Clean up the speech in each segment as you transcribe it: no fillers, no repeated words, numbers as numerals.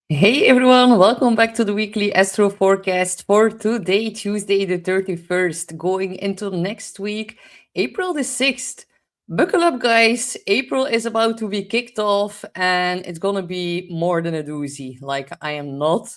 Hey everyone, welcome back to the weekly Astro forecast for today, Tuesday the 31st, going into next week, April the 6th. Buckle up, guys. April is about to be kicked off and it's gonna be more than a doozy. Like, I am not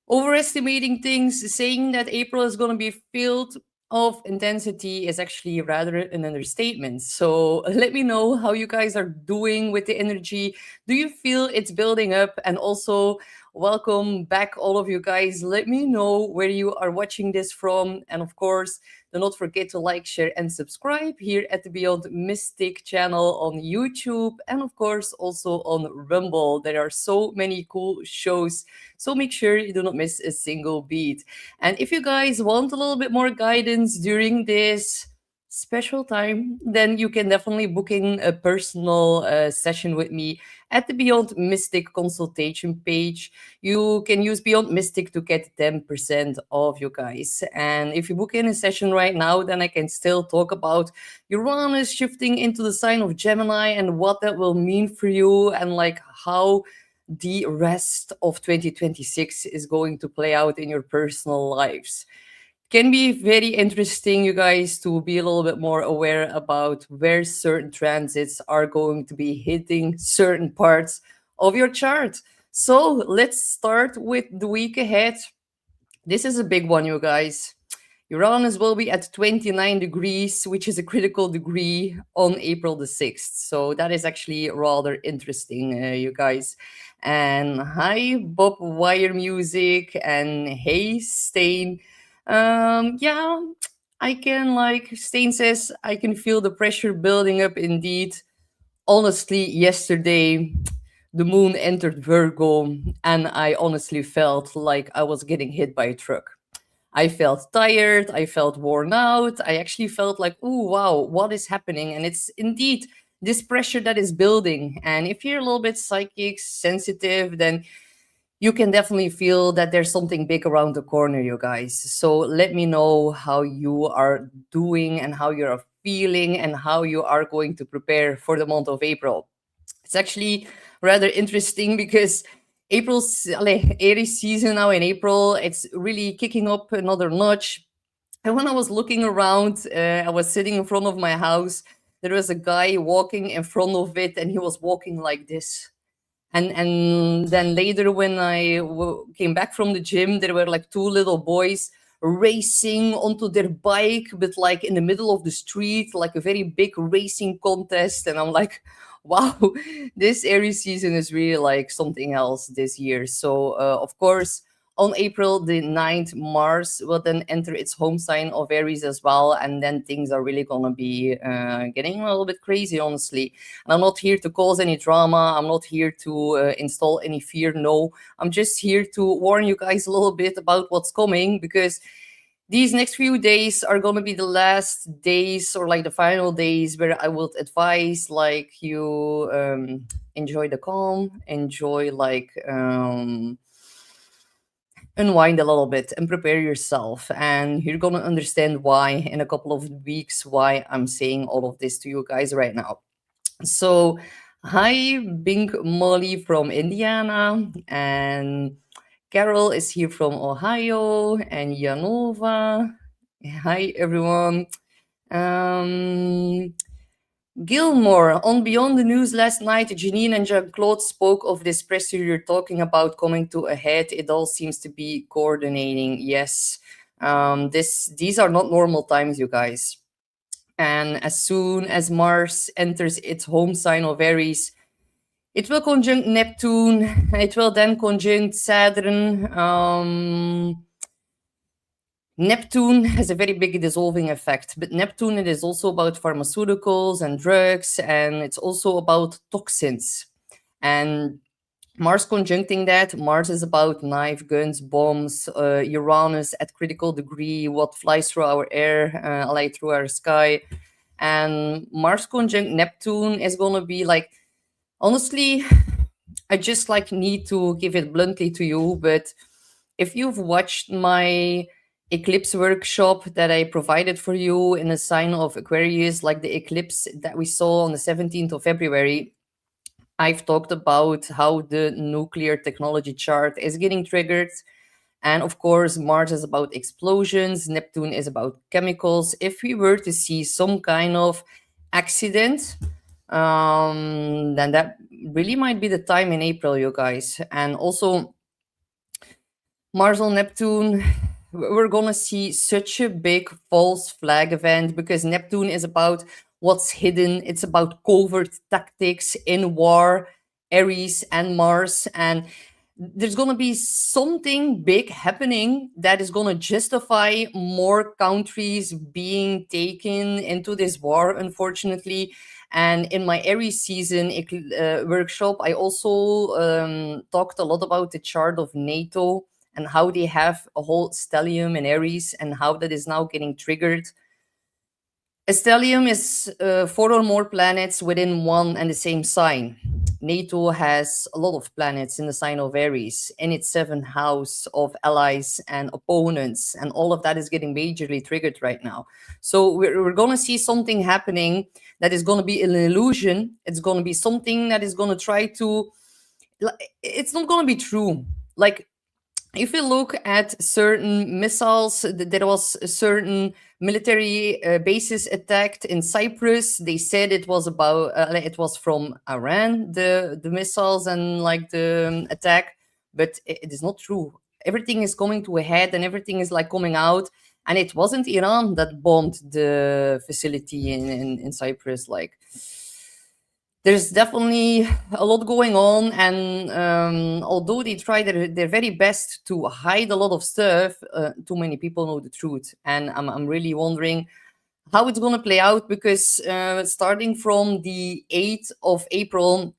overestimating things, saying that April is going to be filled of intensity is actually rather an understatement. So let me know how you guys are doing with the energy. Do you feel it's building up? And also, welcome back, all of you guys. Let me know where you are watching this from. And of course, do not forget to like, share, and subscribe here at the Beyond Mystic channel on YouTube. And of course, also on Rumble. There are so many cool shows, so make sure you do not miss a single beat. And if you guys want a little bit more guidance during this special time, then you can definitely book in a personal session with me at the Beyond Mystic consultation page. You can use Beyond Mystic to get 10% off, you guys. And if you book in a session right now, then I can still talk about Uranus shifting into the sign of Gemini and what that will mean for you, and like how the rest of 2026 is going to play out in your personal lives. Can be very interesting, you guys, to be a little bit more aware about where certain transits are going to be hitting certain parts of your chart. So let's start with the week ahead. This is a big one, you guys. Uranus will be at 29 degrees, which is a critical degree on April the 6th. So that is actually rather interesting, you guys. And hi, Bob Wire Music, and hey, Stain. Yeah, I can, like, Stain says, I can feel the pressure building up indeed. Honestly, yesterday the moon entered Virgo, and I honestly felt like I was getting hit by a truck. I felt tired, I felt worn out. I actually felt like, oh, wow, what is happening? And it's indeed this pressure that is building. And if you're a little bit psychic, sensitive, then you can definitely feel that there's something big around the corner, you guys. So let me know how you are doing and how you're feeling and how you are going to prepare for the month of April. It's actually rather interesting because Aries season now in April, it's really kicking up another notch. And when I was looking around, I was sitting in front of my house. There was a guy walking in front of it, and he was walking like this. And then later, when I came back from the gym, there were like two little boys racing onto their bike, but like in the middle of the street, like a very big racing contest. And I'm like, wow, this Aries season is really like something else this year. So of course, on April the 9th, Mars will then enter its home sign of Aries as well. And then things are really going to be getting a little bit crazy, honestly. And I'm not here to cause any drama. I'm not here to install any fear. No, I'm just here to warn you guys a little bit about what's coming, because these next few days are going to be the last days, or like the final days, where I would advise like you enjoy the calm, enjoy like unwind a little bit and prepare yourself. And you're going to understand why in a couple of weeks, why I'm saying all of this to you guys right now. So, hi, Bing Molly from Indiana, and Carol is here from Ohio, and Yanova. Hi, everyone. Um, Gilmore, on Beyond the News last night, Janine and Jean-Claude spoke of this pressure you're talking about coming to a head. It all seems to be coordinating. Yes, these are not normal times, you guys. And as soon as Mars enters its home sign of Aries, it will conjunct Neptune. It will then conjunct Saturn. Neptune has a very big dissolving effect, but Neptune, it is also about pharmaceuticals and drugs, and it's also about toxins. And Mars conjuncting that, Mars is about knife, guns, bombs, Uranus at critical degree, what flies through our air, like through our sky. And Mars conjunct Neptune is going to be like, honestly, I just like need to give it bluntly to you, but if you've watched my eclipse workshop that I provided for you in a sign of Aquarius, like the eclipse that we saw on the 17th of February, I've talked about how the nuclear technology chart is getting triggered. And of course, Mars is about explosions, Neptune is about chemicals. If we were to see some kind of accident, then that really might be the time in April, you guys. And also, Mars on Neptune, we're gonna see such a big false flag event because Neptune is about what's hidden. It's about covert tactics in war, Aries and Mars, and there's gonna be something big happening that is gonna justify more countries being taken into this war, unfortunately. And in my Aries season workshop, I also talked a lot about the chart of NATO and how they have a whole stellium in Aries and how that is now getting triggered. A stellium is four or more planets within one and the same sign. NATO has a lot of planets in the sign of Aries in its seventh house of allies and opponents, and all of that is getting majorly triggered right now. So we're going to see something happening that is going to be an illusion. It's going to be something that is going to try to, it's not going to be true. Like, if you look at certain missiles, there was a certain military bases attacked in Cyprus. They said it was about it was from Iran, the missiles and like the attack, but it is not true. Everything is coming to a head, and everything is like coming out. And it wasn't Iran that bombed the facility in Cyprus. Like, there's definitely a lot going on, and although they try their very best to hide a lot of stuff, too many people know the truth, and I'm really wondering how it's going to play out because starting from the 8th of April,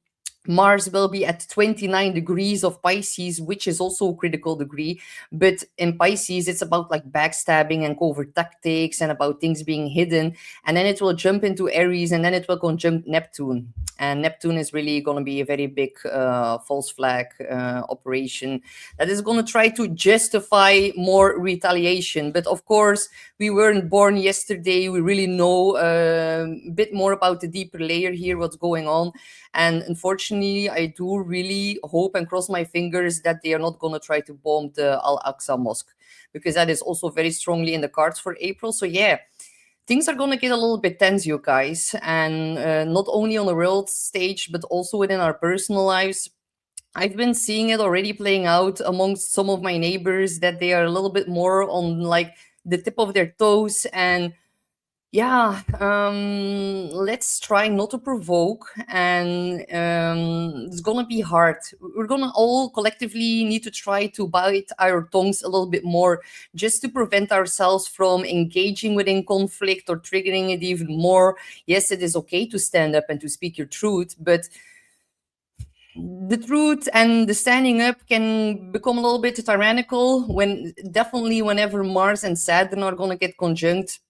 Mars will be at 29 degrees of Pisces, which is also a critical degree. But in Pisces, it's about like backstabbing and covert tactics and about things being hidden. And then it will jump into Aries, and then it will conjunct Neptune. And Neptune is really going to be a very big false flag operation that is going to try to justify more retaliation. But of course, we weren't born yesterday. We really know a bit more about the deeper layer here, what's going on. And unfortunately, I do really hope and cross my fingers that they are not going to try to bomb the Al Aqsa Mosque, because that is also very strongly in the cards for April. So, yeah, things are going to get a little bit tense, you guys. And not only on the world stage, but also within our personal lives. I've been seeing it already playing out amongst some of my neighbors that they are a little bit more on like the tip of their toes. And yeah, let's try not to provoke, and it's gonna be hard. We're gonna all collectively need to try to bite our tongues a little bit more, just to prevent ourselves from engaging within conflict or triggering it even more. Yes, it is okay to stand up and to speak your truth, but the truth and the standing up can become a little bit tyrannical when definitely whenever Mars and Saturn are gonna get conjunct.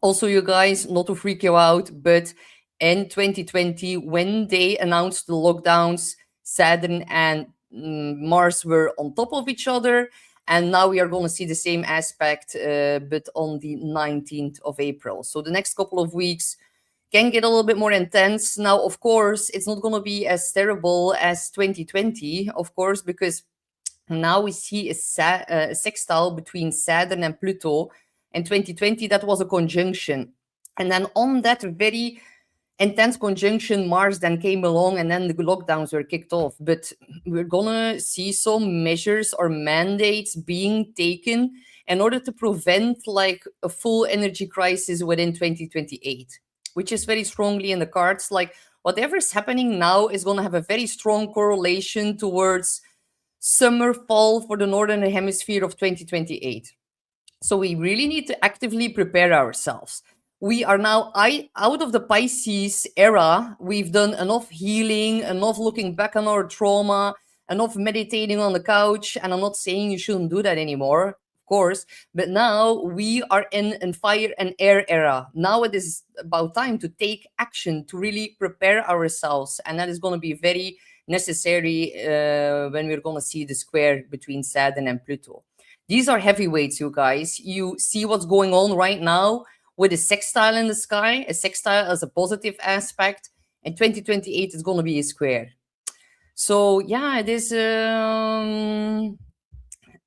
Also, you guys, not to freak you out, but in 2020, when they announced the lockdowns, Saturn and Mars were on top of each other. And now we are going to see the same aspect, but on the 19th of April. So the next couple of weeks can get a little bit more intense. Now, of course, it's not going to be as terrible as 2020, of course, because now we see a sextile between Saturn and Pluto. In 2020, that was a conjunction. And then on that very intense conjunction, Mars then came along, and then the lockdowns were kicked off. But we're going to see some measures or mandates being taken in order to prevent like a full energy crisis within 2028, which is very strongly in the cards. Like, whatever's happening now is going to have a very strong correlation towards summer, fall for the northern hemisphere of 2028. So we really need to actively prepare ourselves. We are now out of the Pisces era. We've done enough healing, enough looking back on our trauma, enough meditating on the couch. And I'm not saying you shouldn't do that anymore, of course. But now we are in a fire and air era. Now it is about time to take action, to really prepare ourselves. And that is going to be very necessary when we're going to see the square between Saturn and Pluto. These are heavyweights, you guys. You see what's going on right now with a sextile in the sky. A sextile as a positive aspect. And 2028 is going to be a square. So yeah, it is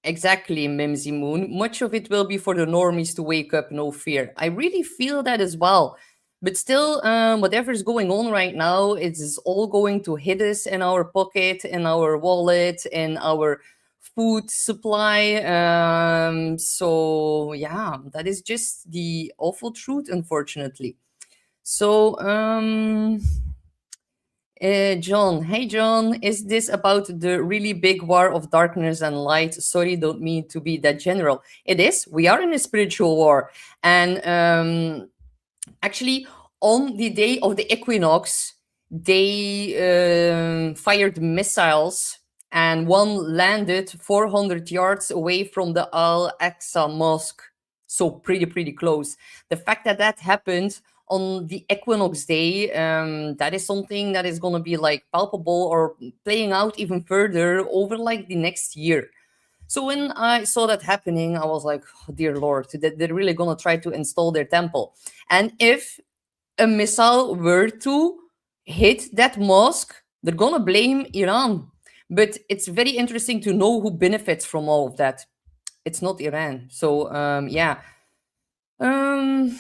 exactly, Mimsy Moon. Much of it will be for the normies to wake up, no fear. I really feel that as well. But still, whatever's going on right now, it is all going to hit us in our pocket, in our wallet, in our food supply. So yeah, that is just the awful truth, unfortunately. So John, hey John, is this about the really big war of darkness and light? Sorry, don't mean to be that general. It is. We are in a spiritual war, and actually, on the day of the equinox, they fired missiles, and one landed 400 yards away from the Al Aqsa Mosque. So pretty close. The fact that that happened on the equinox day, that is something that is going to be like palpable or playing out even further over like the next year. So when I saw that happening, I was like, oh, dear Lord, they're really going to try to install their temple. And if a missile were to hit that mosque, they're going to blame Iran. But it's very interesting to know who benefits from all of that. It's not Iran. So, yeah. Um,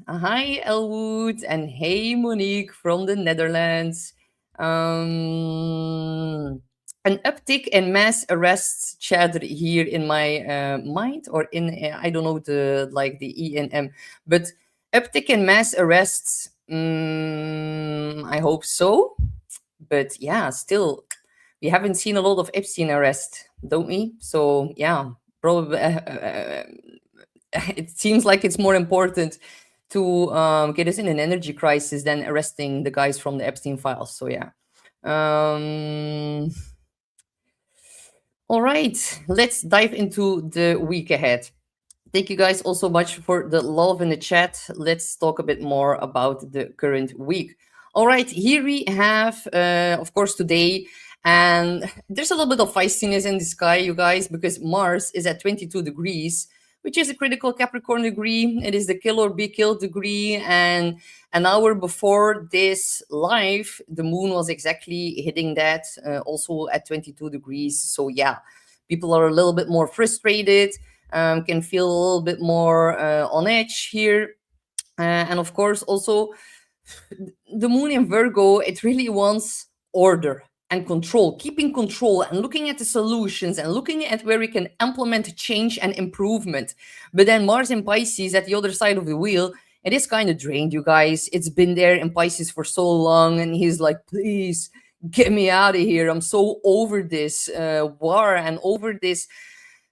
Hi, Elwood, and hey, Monique from the Netherlands. Um, an uptick in mass arrests chattered here in my mind, or in I don't know the like the E and M, but uptick in mass arrests. I hope so, but yeah, still, we haven't seen a lot of Epstein arrest, don't we? So yeah, probably. It seems like it's more important to get us in an energy crisis than arresting the guys from the Epstein files. So yeah. Um, all right, let's dive into the week ahead. Thank you guys also much for the love in the chat. Let's talk a bit more about the current week. All right, here we have, of course, today, and there's a little bit of feistiness in the sky, you guys, because Mars is at 22 degrees, which is a critical Capricorn degree. It is the kill or be killed degree, and an hour before this live, the moon was exactly hitting that, also at 22 degrees. So yeah, people are a little bit more frustrated, can feel a little bit more on edge here. And of course, also the moon in Virgo, it really wants order and control, keeping control and looking at the solutions and looking at where we can implement change and improvement. But then Mars in Pisces at the other side of the wheel, it is kind of drained, you guys. It's been there in Pisces for so long, and he's like, please get me out of here. I'm so over this war and over this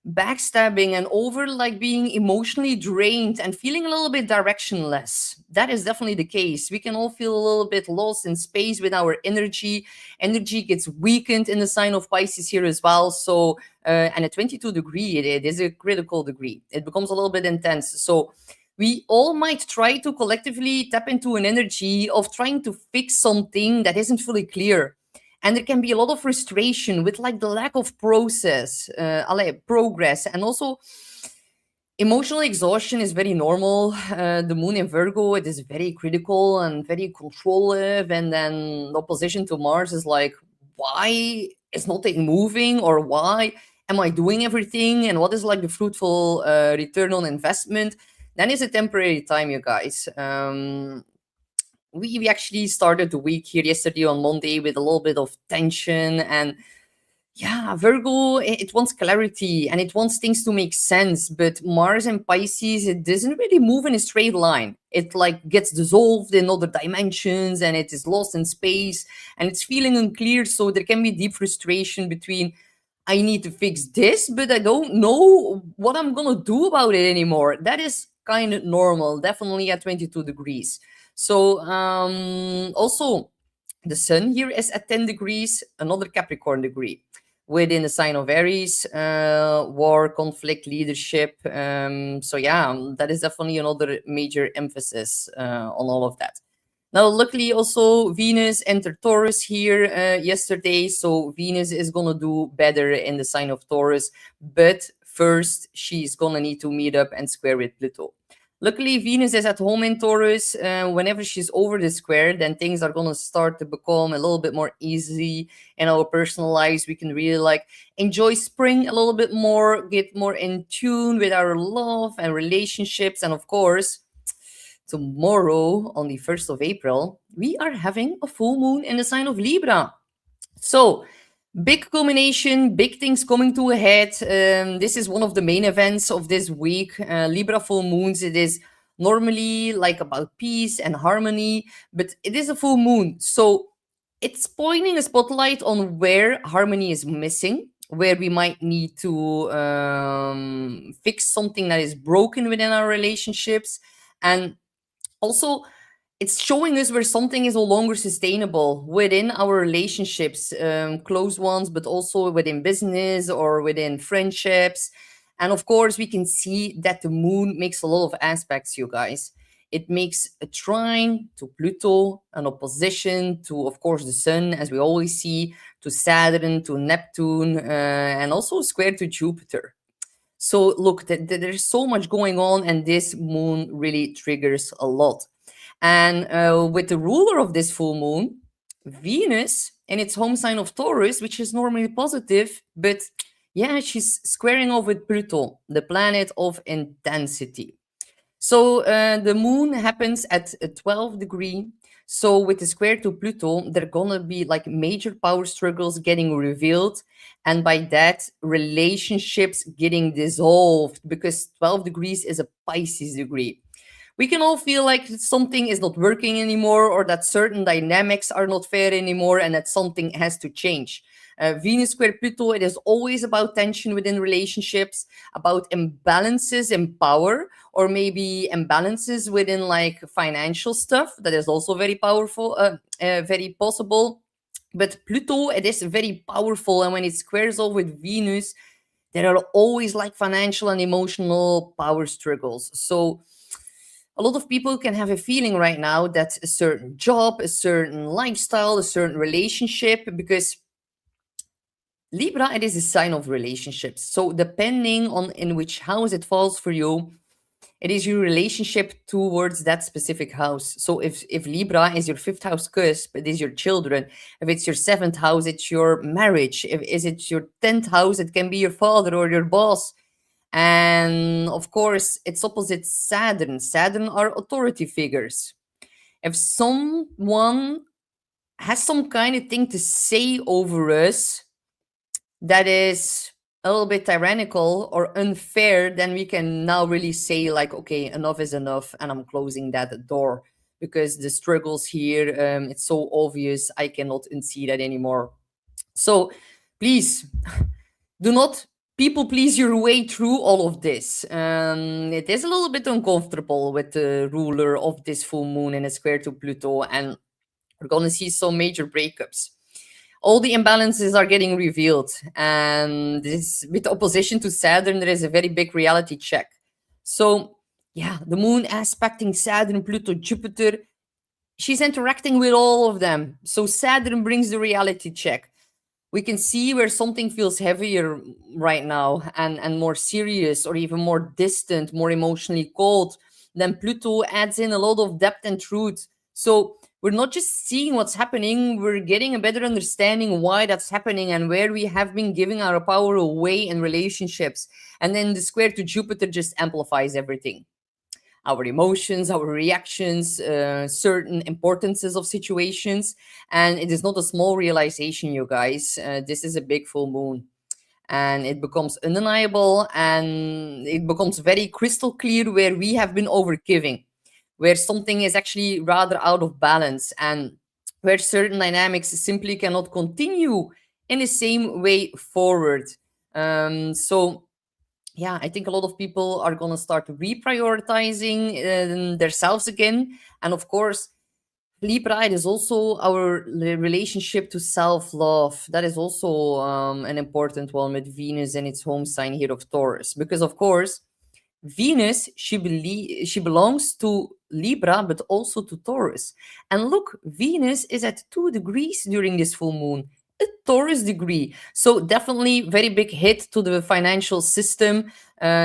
backstabbing and over like being emotionally drained and feeling a little bit directionless. That is definitely the case. We can all feel a little bit lost in space with our energy. Energy gets weakened in the sign of Pisces here as well. So, and a 22 degree, it is a critical degree. It becomes a little bit intense. So, we all might try to collectively tap into an energy of trying to fix something that isn't fully clear, and there can be a lot of frustration with like the lack of progress, and also emotional exhaustion is very normal. The moon in Virgo, it is very critical and very controlling, and then the opposition to Mars is like, why is nothing moving, or why am I doing everything, and what is like the fruitful return on investment? Then it's a temporary time, you guys. We actually started the week here yesterday on Monday with a little bit of tension, and yeah, Virgo, it wants clarity and it wants things to make sense. But Mars and Pisces, it doesn't really move in a straight line. It like gets dissolved in other dimensions, and it is lost in space, and it's feeling unclear. So there can be deep frustration between, I need to fix this, but I don't know what I'm gonna do about it anymore. That is kind of normal, definitely at 22 degrees. So also the sun here is at 10 degrees, another Capricorn degree within the sign of Aries, war, conflict, leadership. So yeah, that is definitely another major emphasis on all of that. Now, luckily, also Venus entered Taurus here yesterday, so Venus is gonna do better in the sign of Taurus. But first, she's gonna need to meet up and square with Pluto. Luckily, Venus is at home in Taurus. Whenever she's over the square, then things are gonna start to become a little bit more easy in our personal lives. We can really like enjoy spring a little bit more, get more in tune with our love and relationships, and of course, tomorrow on the 1st of April, we are having a full moon in the sign of Libra. So, big culmination, big things coming to a head. This is one of the main events of this week. Libra full moons, it is normally like about peace and harmony, but it is a full moon. So, it's pointing a spotlight on where harmony is missing, where we might need to fix something that is broken within our relationships. And also, it's showing us where something is no longer sustainable within our relationships, close ones, but also within business or within friendships. And of course, we can see that the moon makes a lot of aspects, you guys. It makes a trine to Pluto, an opposition to, of course, the sun, as we always see, to Saturn, to Neptune, and also a square to Jupiter. So look, there's so much going on, and this moon really triggers a lot. And with the ruler of this full moon, Venus, in its home sign of Taurus, which is normally positive, but yeah, she's squaring off with Pluto, the planet of intensity. So the moon happens at a 12 degree. So with the square to Pluto, there are gonna be like major power struggles getting revealed, and by that, relationships getting dissolved because 12 degrees is a Pisces degree. We can all feel like something is not working anymore, or that certain dynamics are not fair anymore, and that something has to change. Venus square Pluto, it is always about tension within relationships, about imbalances in power, or maybe imbalances within like financial stuff. That is also very powerful, very possible. But Pluto, it is very powerful, and when it squares off with Venus, there are always like financial and emotional power struggles. So a lot of people can have a feeling right now that a certain job, a certain lifestyle, a certain relationship, because Libra, it is a sign of relationships. So depending on in which house it falls for you, it is your relationship towards that specific house. So if Libra is your fifth house cusp, it is your children. If it's your seventh house, it's your marriage. If is it your 10th house, it can be your father or your boss. And of course, its opposite Saturn. Saturn are authority figures. If someone has some kind of thing to say over us that is a little bit tyrannical or unfair, then we can now really say, like, okay, enough is enough, and I'm closing that door because the struggles here, it's so obvious. I cannot unsee that anymore. So please do not people please your way through all of this. It is a little bit uncomfortable with the ruler of this full moon in a square to Pluto, and we're going to see some major breakups. All the imbalances are getting revealed, and this with opposition to Saturn, there is a very big reality check. So, yeah, the moon aspecting Saturn, Pluto, Jupiter, she's interacting with all of them. So, Saturn brings the reality check. We can see where something feels heavier right now and more serious, or even more distant, more emotionally cold. Then Pluto adds in a lot of depth and truth. So we're not just seeing what's happening, we're getting a better understanding why that's happening and where we have been giving our power away in relationships. And then the square to Jupiter just amplifies everything, our emotions, our reactions, certain importances of situations. And it is not a small realization, you guys. This is a big full moon. And it becomes undeniable, and it becomes very crystal clear where we have been overgiving, where something is actually rather out of balance, and where certain dynamics simply cannot continue in the same way forward. So yeah, I think a lot of people are going to start reprioritizing themselves again. And of course, Libra, it is also our relationship to self love. That is also an important one with Venus and its home sign here of Taurus. Because, of course, Venus, she belongs to Libra, but also to Taurus. And look, Venus is at 2 degrees during this full moon. a Taurus degree. So definitely very big hit to the financial system.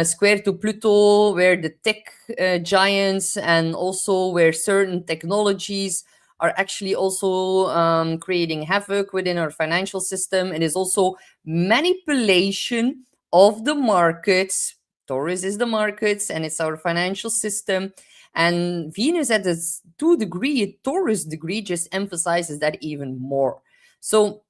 Square to Pluto, where the tech giants and also where certain technologies are actually also creating havoc within our financial system. It is also manipulation of the markets. Taurus is the markets and it's our financial system. And Venus at this 2 degree, a Taurus degree, just emphasizes that even more. So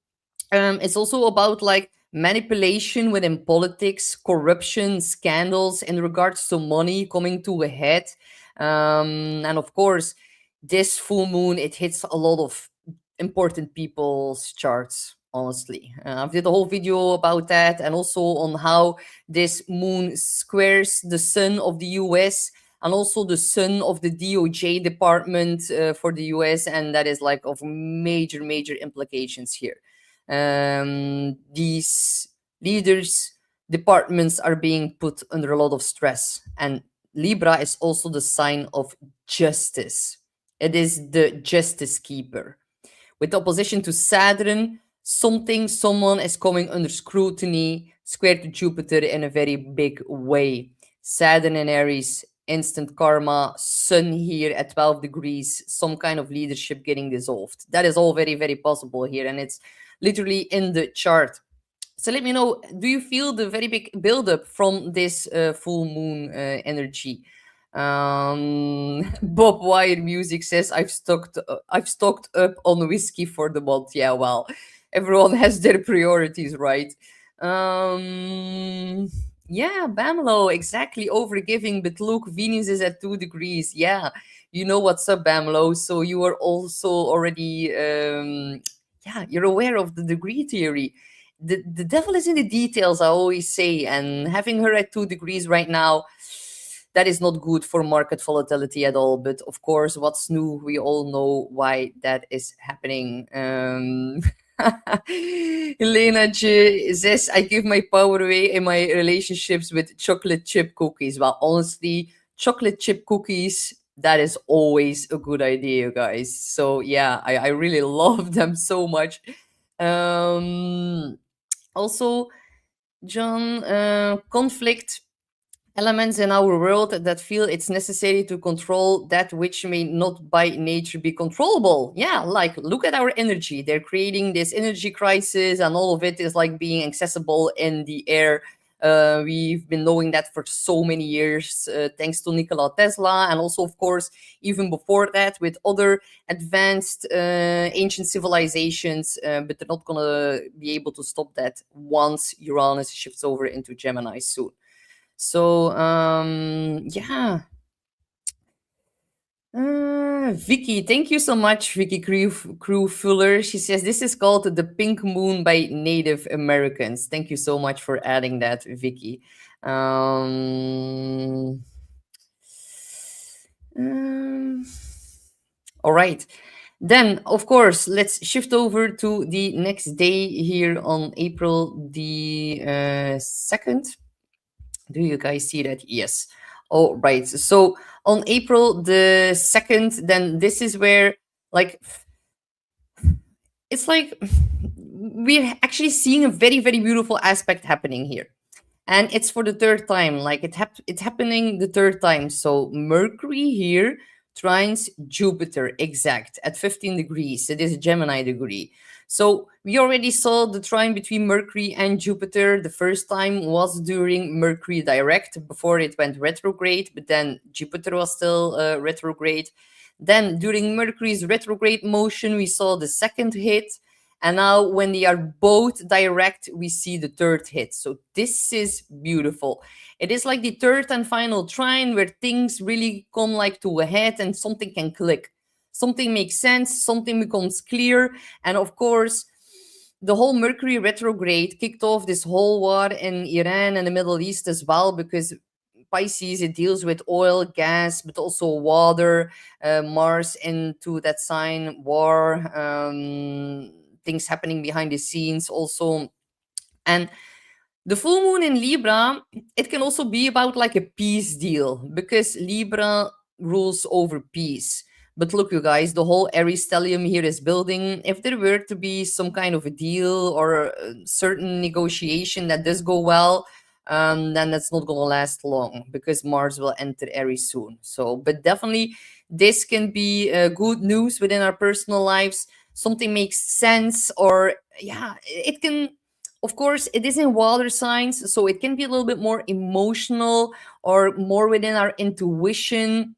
it's also about like manipulation within politics, corruption, scandals in regards to money coming to a head. And of course, this full moon, it hits a lot of important people's charts, honestly. I did a whole video about that and also on how this moon squares the sun of the US and also the sun of the DOJ department for the US. And that is like of major, major implications here. These leaders departments are being put under a lot of stress, and Libra is also the sign of justice. It is the justice keeper. With opposition to Saturn, someone is coming under scrutiny, square to Jupiter in a very big way. Saturn in Aries, instant karma, Sun here at 12 degrees, some kind of leadership getting dissolved. That is all very, very possible here, and it's literally in the chart. So let me know, do you feel the very big buildup from this full moon energy? Bob Wire Music says I've stocked up on whiskey for the month. Yeah, well, everyone has their priorities, right? Um, yeah, Bamelo, exactly overgiving, but look, Venus is at 2 degrees. Yeah, you know what's up, Bamelo. So you are also already yeah, you're aware of the degree theory. The devil is in the details, I always say, and having her at 2 degrees right now, that is not good for market volatility at all. But of course, what's new? We all know why that is happening. Elena J says, I give my power away in my relationships with chocolate chip cookies. Well, honestly, chocolate chip cookies, that is always a good idea, guys. So yeah, I really love them so much. Um, Also, John, conflict elements in our world that feel it's necessary to control that which may not by nature be controllable. Yeah, like look at our energy. They're creating this energy crisis, and all of it is like being accessible in the air. We've been knowing that for so many years, thanks to Nikola Tesla, and also, of course, even before that, with other advanced ancient civilizations. But they're not gonna be able to stop that once Uranus shifts over into Gemini soon. So yeah. Vicky, thank you so much, Vicky Crew Fuller. She says this is called the Pink Moon by Native Americans. Thank you so much for adding that, Vicky. Um, um, all right. Then, of course, let's shift over to the next day here on April the 2nd. Do you guys see that? Yes. All right. So on April the 2nd, then this is where, like, it's like we're actually seeing a very, very beautiful aspect happening here. And it's for the third time. Like it's happening the third time. So Mercury here trines Jupiter exact at 15 degrees. It is a Gemini degree. So we already saw the trine between Mercury and Jupiter. The first time was during Mercury direct before it went retrograde, but then Jupiter was still retrograde. Then during Mercury's retrograde motion, we saw the second hit. And now, when they are both direct, we see the third hit. So, this is beautiful. It is like the third and final trine where things really come like to a head and something can click. Something makes sense, something becomes clear. And of course, the whole Mercury retrograde kicked off this whole war in Iran and the Middle East as well, because Pisces, it deals with oil, gas, but also water, Mars into that sign, war, things happening behind the scenes also. And the full moon in Libra, it can also be about like a peace deal because Libra rules over peace. But look, you guys, the whole Aries stellium here is building. If there were to be some kind of a deal or a certain negotiation that does go well, then that's not going to last long because Mars will enter Aries soon. So, but definitely, this can be good news within our personal lives. Something makes sense, or yeah, it can. Of course, it is in water signs, so it can be a little bit more emotional or more within our intuition.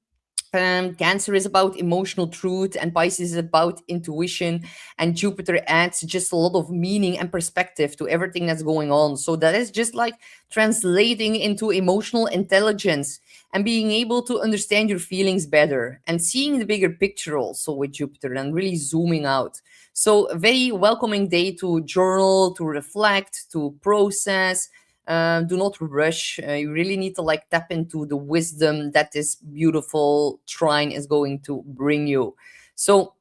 Cancer is about emotional truth, and Pisces is about intuition, and Jupiter adds just a lot of meaning and perspective to everything that's going on. So that is just like translating into emotional intelligence and being able to understand your feelings better and seeing the bigger picture also with Jupiter and really zooming out. So a very welcoming day to journal, to reflect, to process. Do not rush. You really need to like tap into the wisdom that this beautiful trine is going to bring you. So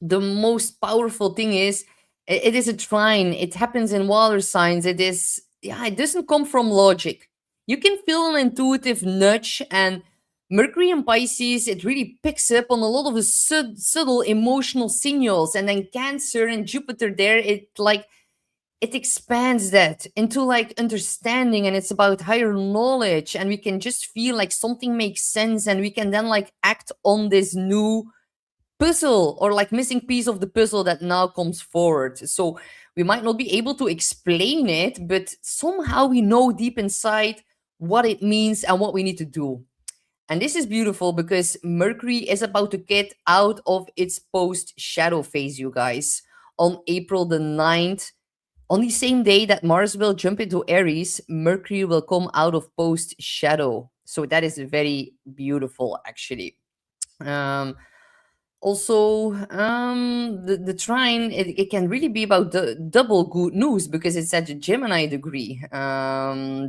the most powerful thing is it is a trine. It happens in water signs. It is, yeah, it doesn't come from logic. You can feel an intuitive nudge, and Mercury and Pisces, it really picks up on a lot of the subtle emotional signals. And then Cancer and Jupiter there, it like it expands that into like understanding, and it's about higher knowledge, and we can just feel like something makes sense, and we can then like act on this new puzzle or like missing piece of the puzzle that now comes forward. So we might not be able to explain it, but somehow we know deep inside what it means and what we need to do. And this is beautiful because Mercury is about to get out of its post shadow phase, you guys, on April the 9th. On the same day that Mars will jump into Aries, Mercury will come out of post shadow. So that is very beautiful, actually. Um, Also, the trine, it can really be about the double good news because it's at the Gemini degree.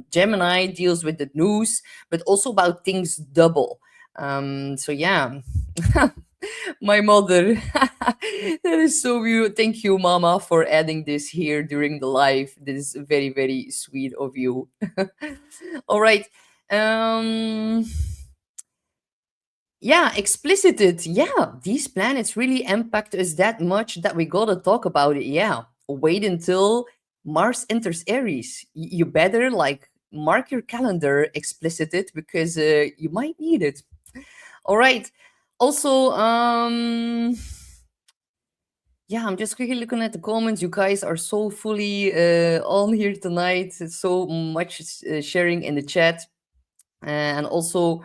Gemini deals with the news, but also about things double. So yeah, my mother. That is so beautiful. Thank you, Mama, for adding this here during the live. This is very, very sweet of you. All right. Um, yeah, explicited. Yeah, these planets really impact us that much that we gotta talk about it. Yeah, wait until Mars enters Aries. You better like mark your calendar explicited because you might need it. All right. Also, yeah, I'm just quickly looking at the comments. You guys are so fully on here tonight. It's so much sharing in the chat. And also,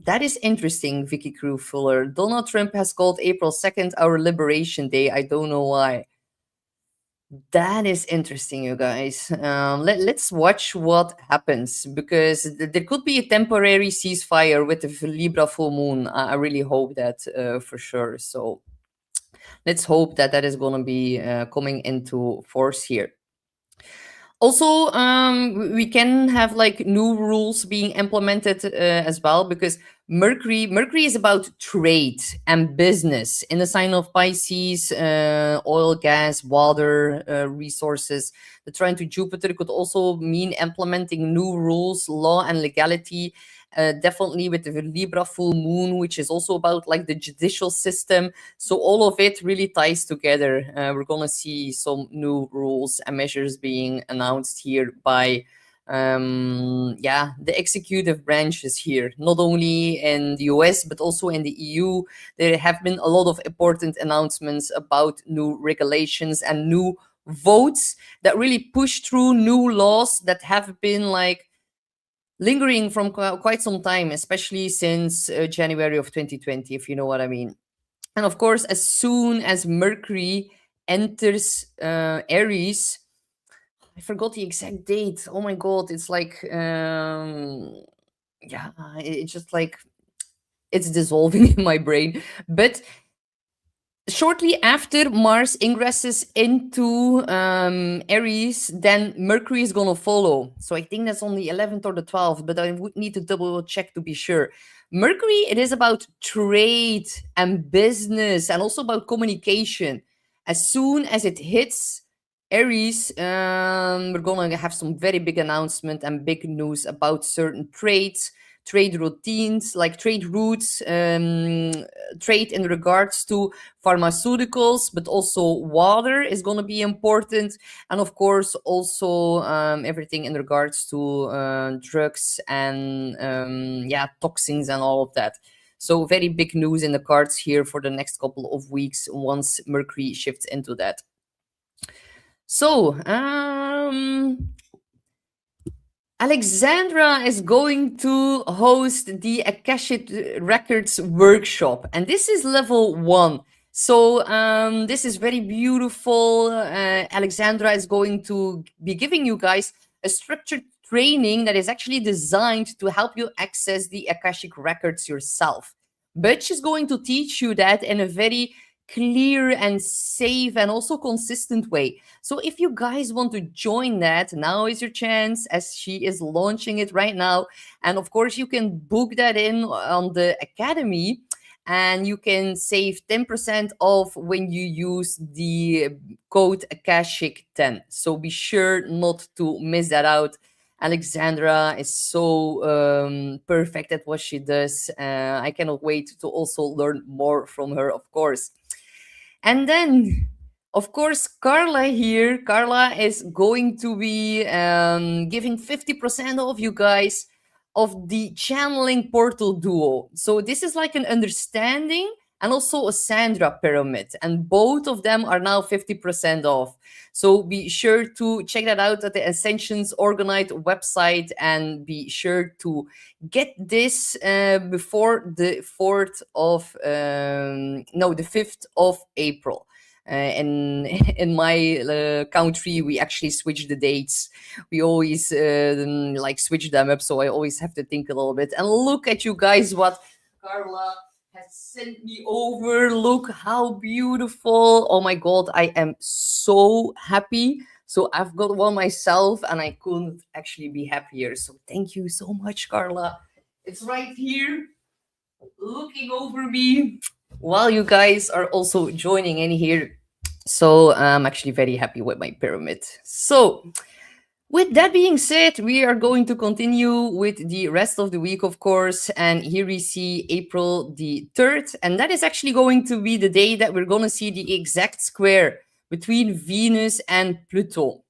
that is interesting, Vicky Crew Fuller. Donald Trump has called April 2nd our Liberation Day. I don't know why. That is interesting, you guys. Let's watch what happens because there could be a temporary ceasefire with the Libra full moon. I really hope that for sure. So let's hope that that is going to be coming into force here. Also, we can have like new rules being implemented as well because Mercury is about trade and business in the sign of Pisces, oil, gas, water resources. The trine to Jupiter could also mean implementing new rules, law, and legality. Definitely with the Libra full moon, which is also about like the judicial system. So all of it really ties together. We're gonna see some new rules and measures being announced here by yeah, the executive branches here, not only in the US but also in the EU. There have been a lot of important announcements about new regulations and new votes that really push through new laws that have been like lingering from quite some time, especially since January of 2020, if you know what I mean. And of course, as soon as Mercury enters Aries, I forgot the exact date. Oh my god, it's like yeah, it's just like it's dissolving in my brain. But shortly after Mars ingresses into Aries, then Mercury is gonna follow. So I think that's on the 11th or the 12th, but I would need to double check to be sure. Mercury, it is about trade and business and also about communication. As soon as it hits Aries, we're gonna have some very big announcement and big news about certain trades, trade routines, like trade routes, trade in regards to pharmaceuticals, but also water is going to be important. And of course, also everything in regards to drugs and yeah, toxins and all of that. So very big news in the cards here for the next couple of weeks once Mercury shifts into that. So, Alexandra is going to host the Akashic Records workshop, and this is level 1. So, this is very beautiful. Alexandra is going to be giving you guys a structured training that is actually designed to help you access the Akashic Records yourself. But she's going to teach you that in a very clear and safe and also consistent way. So if you guys want to join that, now is your chance, as she is launching it right now. And of course, you can book that in on the Academy, and you can save 10% off when you use the code Akashic10. So be sure not to miss that out. Alexandra is so perfect at what she does. I cannot wait to also learn more from her, of course. And then, of course, Carla here. Carla is going to be giving 50% off, you guys, of the channeling portal duo. So this is like an understanding and also a Sandra pyramid. And both of them are now 50% off. So be sure to check that out at the Ascensions Organite website, and be sure to get this before the 4th of no, the 5th of April. In my country, we actually switch the dates. We always like switch them up, so I always have to think a little bit. And look at you guys, what Carla has sent me over. Look how beautiful. Oh my god, I am so happy. So I've got one myself, and I couldn't actually be happier. So thank you so much, Carla. It's right here, looking over me, while you guys are also joining in here. So I'm actually very happy with my pyramid. So with that being said, we are going to continue with the rest of the week, of course. And here we see April the 3rd. And that is actually going to be the day that we're going to see the exact square between Venus and Pluto.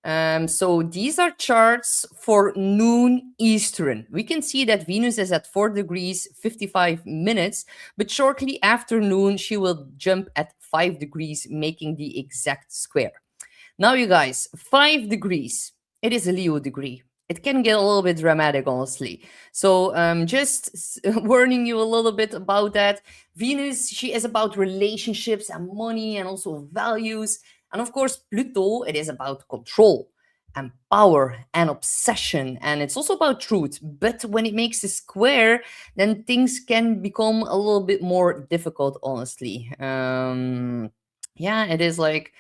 So these are charts for noon Eastern. We can see that Venus is at 4 degrees 55 minutes, but shortly after noon, she will jump at 5 degrees, making the exact square. Now, you guys, 5 degrees. It is a Leo degree. It can get a little bit dramatic, honestly. So just warning you a little bit about that. Venus, she is about relationships and money and also values. And of course, Pluto, it is about control and power and obsession. And it's also about truth. But when it makes a square, then things can become a little bit more difficult, honestly. Yeah, it is like...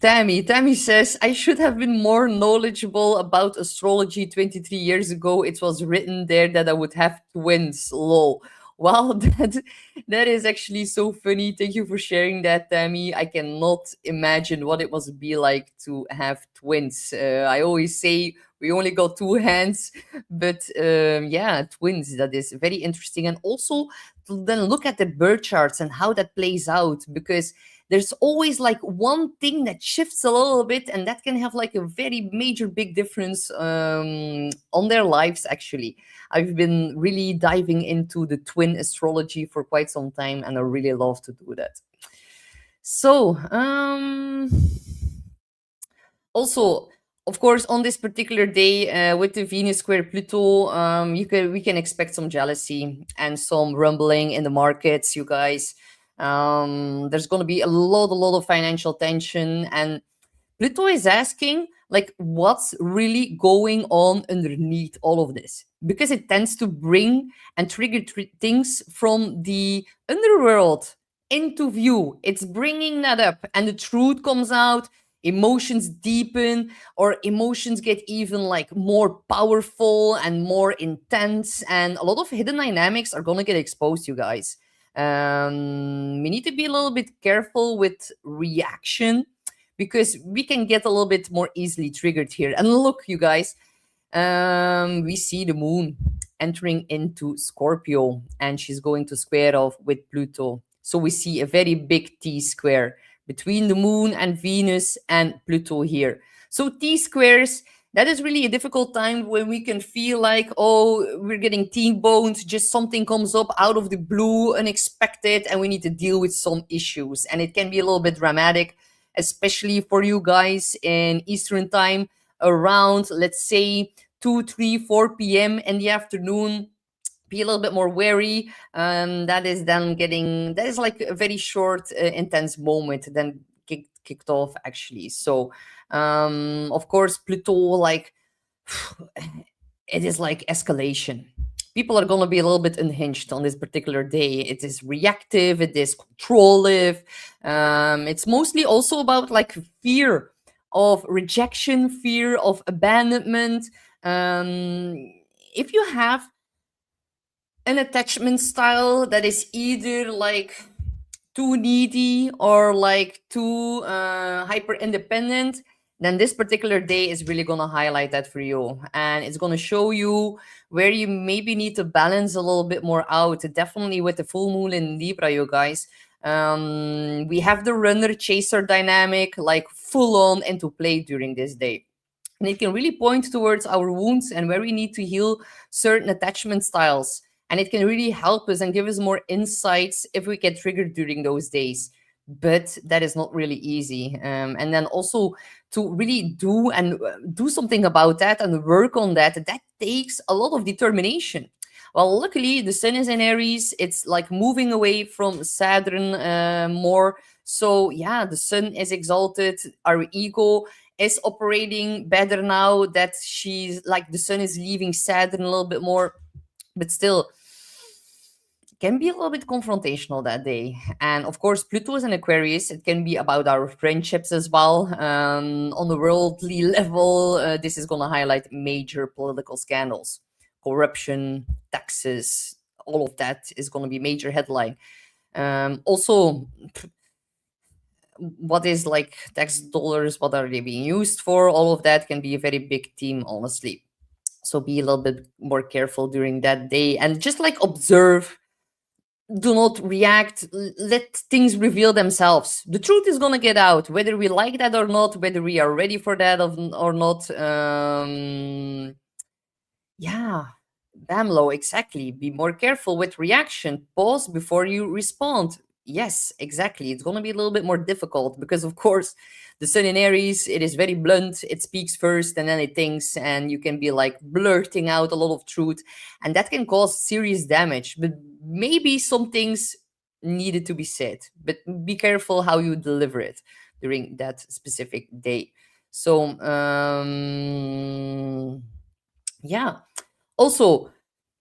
Tammy says, I should have been more knowledgeable about astrology 23 years ago. It was written there that I would have twins. Lol. Wow, that is actually so funny. Thank you for sharing that, Tammy. I cannot imagine what it must be like to have twins. I always say we only got two hands, but yeah, twins. That is very interesting. And also to then look at the birth charts and how that plays out, because there's always like one thing that shifts a little bit, and that can have like a very major big difference on their lives. Actually, I've been really diving into the twin astrology for quite some time, and I really love to do that. So also, of course, on this particular day with the Venus square Pluto, we can expect some jealousy and some rumbling in the markets, you guys. There's going to be a lot of financial tension, and Pluto is asking, like, what's really going on underneath all of this, because it tends to bring and trigger things from the underworld into view. It's bringing that up, and the truth comes out. Emotions deepen, or emotions get even like more powerful and more intense, and a lot of hidden dynamics are going to get exposed, you guys. We need to be a little bit careful with reaction, because we can get a little bit more easily triggered here. And look, you guys, We see the moon entering into Scorpio, and she's going to square off with Pluto. So we see a very big T square between the moon and Venus and Pluto here. So T squares, that is really a difficult time when we can feel like, oh, we're getting T-boned, just something comes up out of the blue, unexpected, and we need to deal with some issues. And it can be a little bit dramatic, especially for you guys in Eastern time around, let's say, 2, 3, 4 p.m. in the afternoon. Be a little bit more wary. That is then getting, that is like a very short, intense moment, then kicked off actually. So, of course, Pluto, like, it is like escalation. People are going to be a little bit unhinged on this particular day. It is reactive, it is controlling. It's mostly also about like fear of rejection, fear of abandonment. Um, if you have an attachment style that is either like too needy or like too hyper independent, then this particular day is really going to highlight that for you. And it's going to show you where you maybe need to balance a little bit more out. Definitely with the full moon in Libra, you guys. We have the runner chaser dynamic like full on into play during this day. And it can really point towards our wounds and where we need to heal certain attachment styles. And it can really help us and give us more insights if we get triggered during those days. But that is not really easy. And then also to really do something about that and work on that, that takes a lot of determination. Well, luckily, the sun is in Aries. It's like moving away from Saturn more. So, yeah, the sun is exalted. Our ego is operating better now that she's like the sun is leaving Saturn a little bit more, but still can be a little bit confrontational that day. And of course, Pluto is in Aquarius. It can be about our friendships as well. On the worldly level, this is going to highlight major political scandals, corruption, taxes. All of that is going to be major headline. Also, what is like tax dollars? What are they being used for? All of that can be a very big theme, honestly. So be a little bit more careful during that day and just like observe, do not react, let things reveal themselves. The truth is going to get out whether we like that or not, whether we are ready for that or not. Yeah, Bamlo, exactly. Be more careful with reaction. Pause before you respond. Yes, exactly. It's going to be a little bit more difficult because, of course, the sun in Aries, it is very blunt. It speaks first and then it thinks, and you can be like blurting out a lot of truth, and that can cause serious damage. But maybe some things needed to be said, but be careful how you deliver it during that specific day. So, yeah. Also,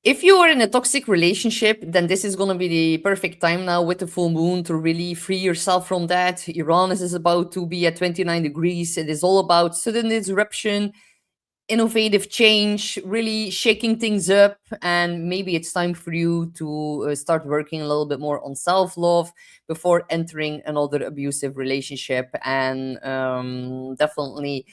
if you are in a toxic relationship, then this is going to be the perfect time now with the full moon to really free yourself from that. Uranus is about to be at 29 degrees. It is all about sudden disruption, innovative change, really shaking things up. And maybe it's time for you to start working a little bit more on self love before entering another abusive relationship. And definitely,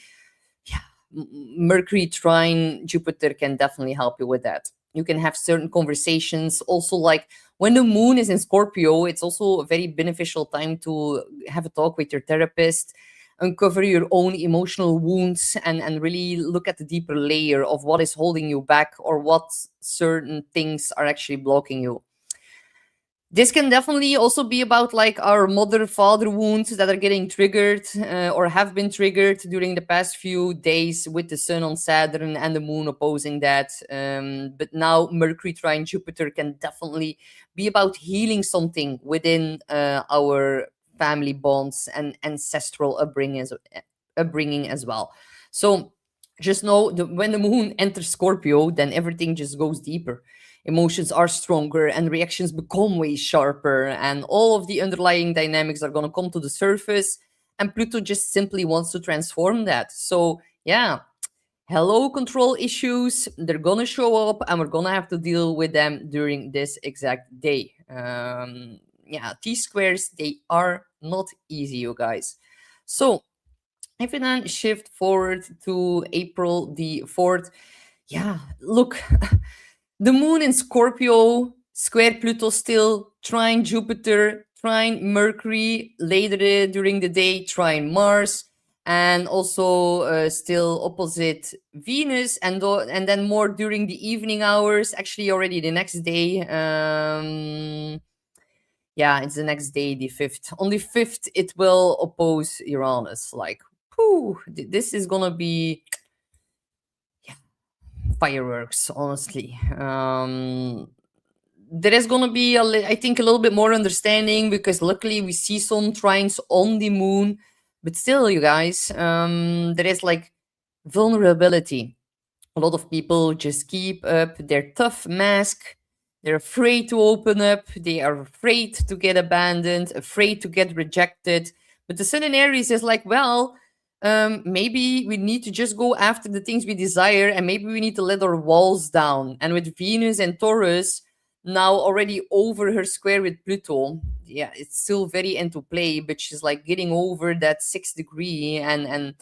yeah, Mercury trine Jupiter can definitely help you with that. You can have certain conversations. Also, like when the moon is in Scorpio, it's also a very beneficial time to have a talk with your therapist, uncover your own emotional wounds, and really look at the deeper layer of what is holding you back or what certain things are actually blocking you. This can definitely also be about like our mother father wounds that are getting triggered or have been triggered during the past few days with the sun on Saturn and the moon opposing that. But now Mercury trine Jupiter can definitely be about healing something within our family bonds and ancestral upbringing as well. So just know that when the moon enters Scorpio, then everything just goes deeper. Emotions are stronger and reactions become way sharper, and all of the underlying dynamics are going to come to the surface. And Pluto just simply wants to transform that. So, yeah, hello, control issues. They're going to show up, and we're going to have to deal with them during this exact day. Yeah, T squares, they are not easy, you guys. So, if we then shift forward to April the 4th, Yeah, look, the moon in Scorpio, square Pluto still, trine Jupiter, trine Mercury, later during the day, trine Mars, and also still opposite Venus, and then more during the evening hours, actually already the next day. Yeah, it's the next day, the 5th. On the 5th, it will oppose Uranus. Like, whew, this is gonna be fireworks, honestly. There is gonna be, I think, a little bit more understanding because luckily we see some trines on the moon, but still, you guys, there is like vulnerability. A lot of people just keep up their tough mask. They're afraid to open up. They are afraid to get abandoned, afraid to get rejected. But the Sun in Aries is like, well, maybe we need to just go after the things we desire, and maybe we need to let our walls down. And with Venus and Taurus now already over her square with Pluto, yeah, it's still very into play, but she's like getting over that 6 degree, and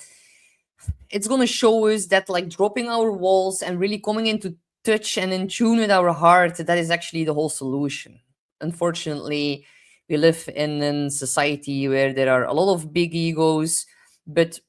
it's going to show us that like dropping our walls and really coming into touch and in tune with our heart, that is actually the whole solution. Unfortunately, we live in a society where there are a lot of big egos, but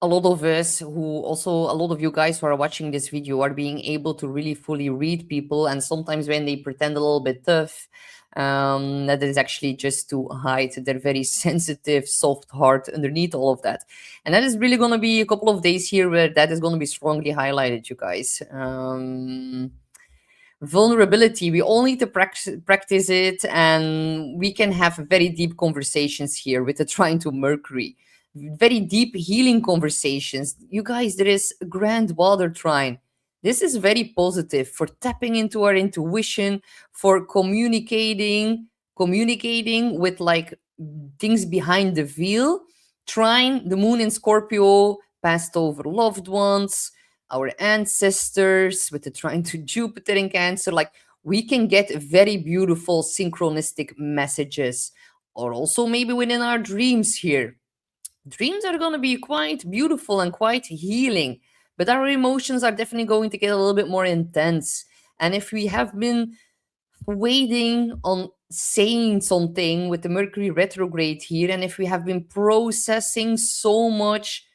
a lot of us who also a lot of you guys who are watching this video are being able to really fully read people, and sometimes when they pretend a little bit tough, that is actually just to hide their very sensitive soft heart underneath all of that. And that is really going to be a couple of days here where that is going to be strongly highlighted, you guys. Vulnerability, we all need to practice it, and we can have very deep conversations here with the trine to Mercury, very deep healing conversations. You guys, there is a grand water trine. This is very positive for tapping into our intuition, for communicating with like things behind the veil. Trine, the moon in Scorpio, passed over loved ones, our ancestors, with the trine to Jupiter in Cancer. Like, we can get very beautiful synchronistic messages, or also maybe within our dreams here. Dreams are going to be quite beautiful and quite healing, but our emotions are definitely going to get a little bit more intense. And if we have been waiting on saying something with the Mercury retrograde here, and if we have been processing so much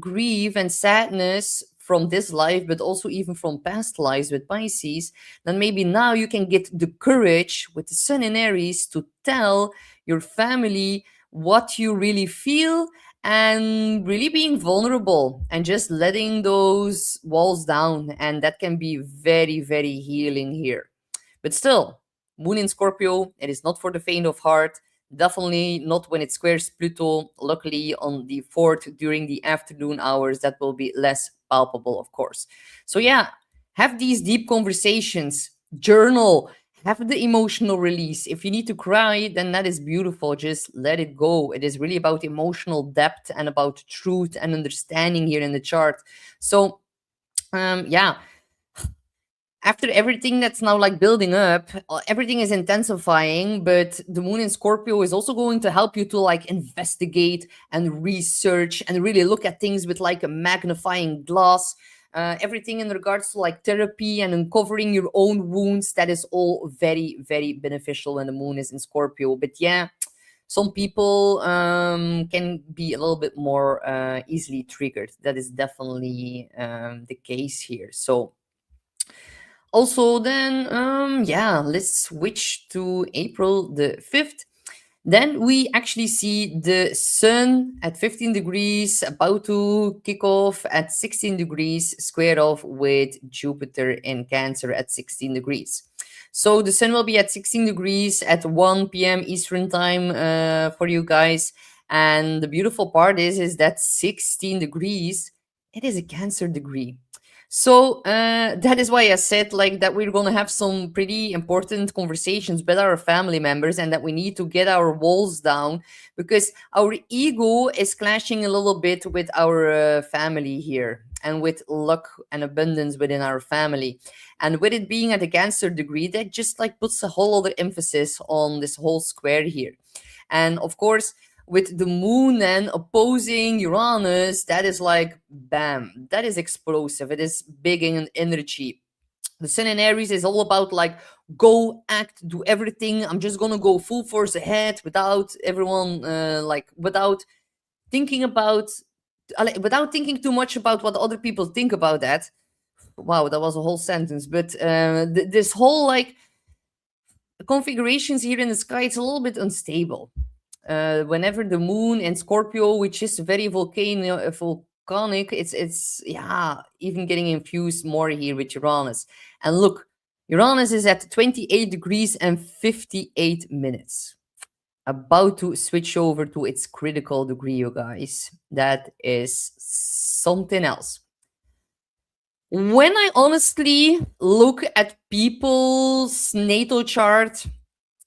grief and sadness from this life, but also even from past lives with Pisces, then maybe now you can get the courage with the Sun in Aries to tell your family what you really feel, and really being vulnerable and just letting those walls down. And that can be very, very healing here. But still, Moon in Scorpio, it is not for the faint of heart. Definitely not when it squares Pluto. Luckily, on the 4th during the afternoon hours, that will be less palpable, of course. So, yeah, have these deep conversations, journal, have the emotional release. If you need to cry, then that is beautiful. Just let it go. It is really about emotional depth and about truth and understanding here in the chart. So, yeah, after everything that's now like building up, everything is intensifying, but the moon in Scorpio is also going to help you to like investigate and research and really look at things with like a magnifying glass. Everything in regards to like therapy and uncovering your own wounds, that is all very, very beneficial when the moon is in Scorpio. But yeah, some people can be a little bit more easily triggered. That is definitely the case here. So also, then, yeah, let's switch to April the 5th. Then we actually see the sun at 15 degrees, about to kick off at 16 degrees, square off with Jupiter in Cancer at 16 degrees. So the sun will be at 16 degrees at 1 p.m. Eastern time for you guys. And the beautiful part is that 16 degrees, it is a Cancer degree. So that is why I said like that we're gonna have some pretty important conversations with our family members, and that we need to get our walls down because our ego is clashing a little bit with our family here, and with luck and abundance within our family. And with it being at a Cancer degree, that just like puts a whole other emphasis on this whole square here. And of course, with the moon then opposing Uranus, that is like bam, that is explosive. It is big in energy. The sun in Aries is all about like go, act, do everything. I'm just gonna go full force ahead without everyone, without thinking about, without thinking too much about what other people think about that. Wow, that was a whole sentence. But this whole like configurations here in the sky, it's a little bit unstable. Whenever the moon in Scorpio, which is very volcanic, it's yeah, even getting infused more here with Uranus. And look, Uranus is at 28 degrees and 58 minutes. About to switch over to its critical degree, you guys. That is something else. When I honestly look at people's natal chart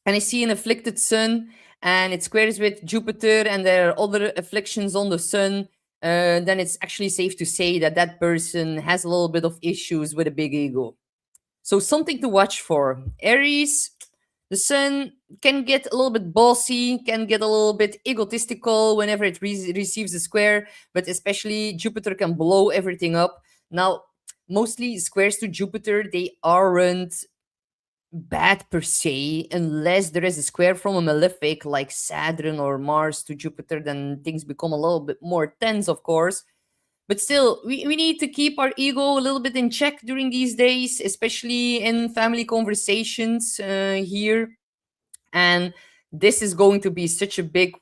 and I see an afflicted sun and it squares with Jupiter and there are other afflictions on the sun, then it's actually safe to say that that person has a little bit of issues with a big ego. So something to watch for. Aries, the sun can get a little bit bossy, can get a little bit egotistical whenever it receives a square, but especially Jupiter can blow everything up. Now, mostly squares to Jupiter, they aren't bad per se, unless there is a square from a malefic like Saturn or Mars to Jupiter, then things become a little bit more tense, of course. But still, we need to keep our ego a little bit in check during these days, especially in family conversations here. And this is going to be such a big,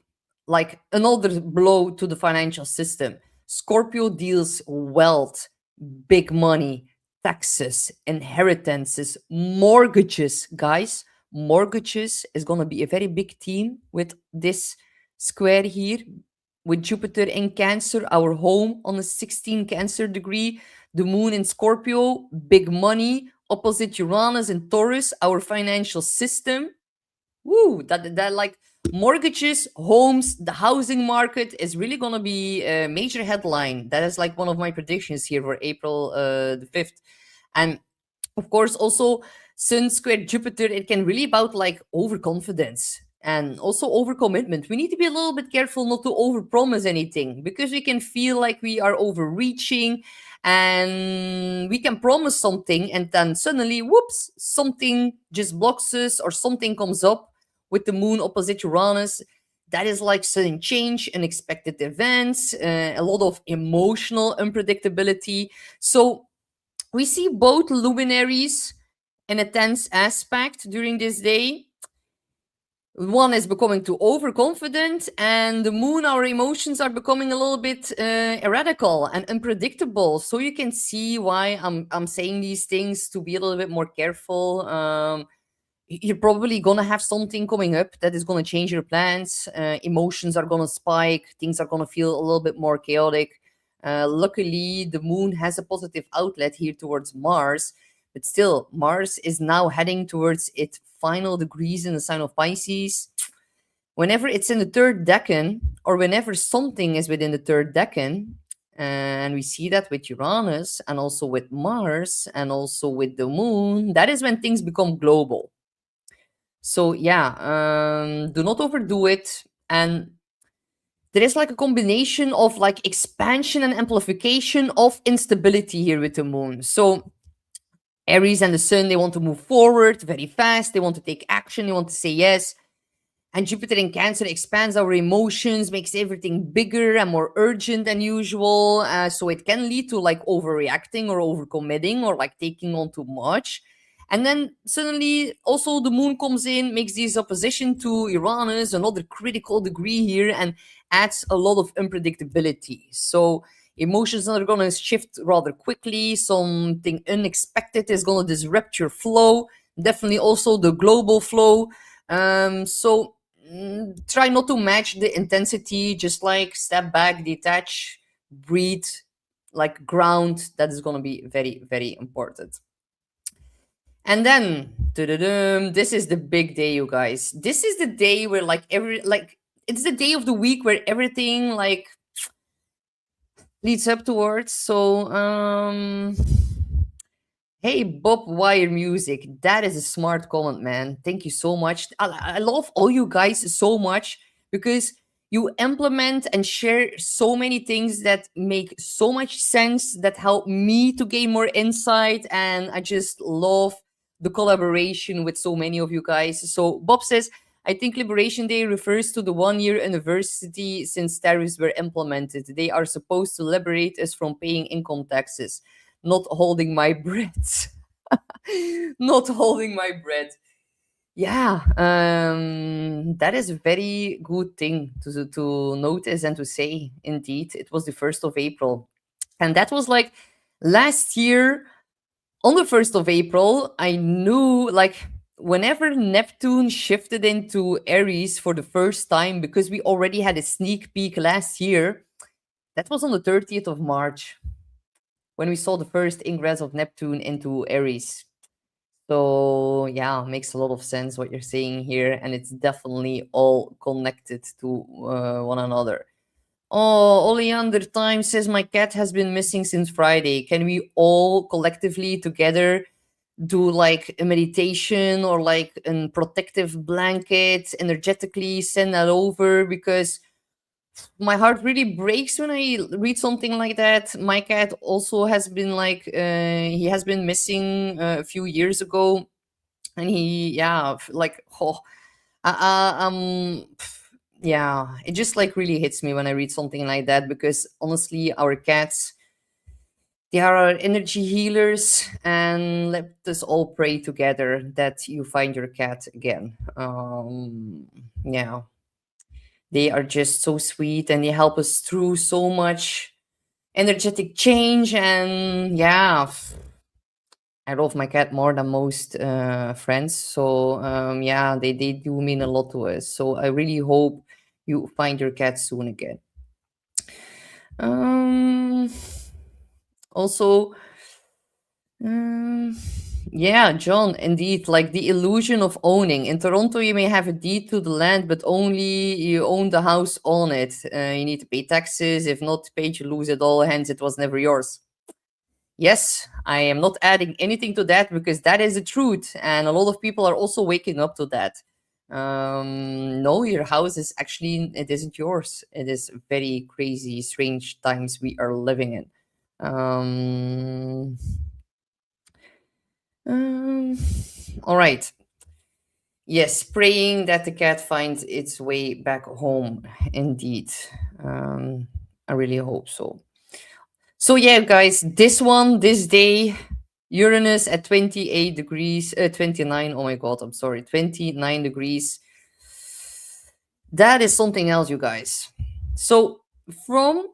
like another blow to the financial system. Scorpio deals wealth, big money, taxes, inheritances, mortgages, guys. Mortgages is going to be a very big theme with this square here, with Jupiter in Cancer, our home on a 16 Cancer degree, the moon in Scorpio, big money, opposite Uranus in Taurus, our financial system. Woo, that like mortgages, homes, the housing market is really gonna be a major headline. That is like one of my predictions here for April the 5th. And of course, also Sun square Jupiter, it can really about like overconfidence and also overcommitment. We need to be a little bit careful not to overpromise anything because we can feel like we are overreaching and we can promise something and then suddenly, whoops, something just blocks us or something comes up with the moon opposite Uranus. That is like sudden change, unexpected events, a lot of emotional unpredictability. So we see both luminaries in a tense aspect during this day. One is becoming too overconfident, and the moon, our emotions are becoming a little bit erratical and unpredictable. So you can see why I'm saying these things to be a little bit more careful. You're probably gonna have something coming up that is gonna change your plans. Emotions are gonna spike. Things are gonna feel a little bit more chaotic. Luckily, the moon has a positive outlet here towards Mars, but still, Mars is now heading towards its final degrees in the sign of Pisces. Whenever it's in the third decan, or whenever something is within the third decan, and we see that with Uranus and also with Mars and also with the moon, that is when things become global. So yeah, do not overdo it. And there is like a combination of like expansion and amplification of instability here with the moon. So Aries and the sun, they want to move forward very fast. They want to take action. They want to say yes. And Jupiter in Cancer expands our emotions, makes everything bigger and more urgent than usual. So it can lead to like overreacting or overcommitting or like taking on too much. And then suddenly also the moon comes in, makes this opposition to Uranus, another critical degree here, and adds a lot of unpredictability. So emotions are going to shift rather quickly. Something unexpected is going to disrupt your flow. Definitely also the global flow. So try not to match the intensity. Just like step back, detach, breathe, like ground. That is going to be very, very important. And then, this is the big day, you guys. This is the day where like it's the day of the week where everything like leads up towards. So hey, Bob Wire Music. That is a smart comment, man. Thank you so much. I love all you guys so much because You implement and share so many things that make so much sense, that help me to gain more insight. And I just love the collaboration with so many of you guys. So Bob says, I think Liberation Day refers to the 1 year anniversary since tariffs were implemented. They are supposed to liberate us from paying income taxes. Not holding my breath. Not holding my breath. Yeah, that is a very good thing to notice and to say. Indeed, it was the 1st of April. And that was like last year on the 1st of April. I knew like whenever Neptune shifted into Aries for the first time, because we already had a sneak peek last year, that was on the 30th of March when we saw the first ingress of Neptune into Aries. So yeah, makes a lot of sense what you're saying here, and it's definitely all connected to one another. Oh, Oleander Time says my cat has been missing since Friday. Can we all collectively together do like a meditation or like a protective blanket, energetically send that over? Because my heart really breaks when I read something like that. My cat also has been like he has been missing a few years ago, and he yeah like oh yeah, it just like really hits me when I read something like that, because honestly our cats, they are our energy healers, and let us all pray together that you find your cat again. Yeah, they are just so sweet, and they help us through so much energetic change. And yeah, I love my cat more than most friends. So yeah, they do mean a lot to us. So I really hope you find your cat soon again. Um, also, um, yeah, John, indeed, like the illusion of owning. In Toronto, you may have a deed to the land, but only you own the house on it. You need to pay taxes. If not paid, you lose it all. Hence, it was never yours. Yes, I am not adding anything to that, because that is the truth. And a lot of people are also waking up to that. No, your house is actually, it isn't yours. It is very crazy, strange times we are living in. Um, um, all right. Yes, praying that the cat finds its way back home. Indeed. I really hope so. So yeah, guys, this day, Uranus at 28 degrees, 29. Oh my God, I'm sorry, 29 degrees. That is something else, you guys. So from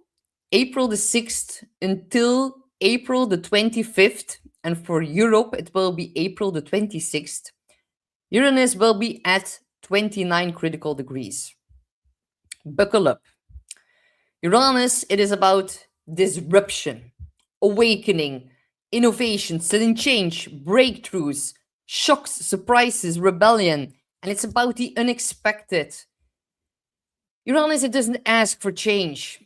April the 6th until April the 25th, and for Europe, it will be April the 26th, Uranus will be at 29 critical degrees. Buckle up. Uranus, it is about disruption, awakening, innovation, sudden change, breakthroughs, shocks, surprises, rebellion, and it's about the unexpected. Uranus, it doesn't ask for change.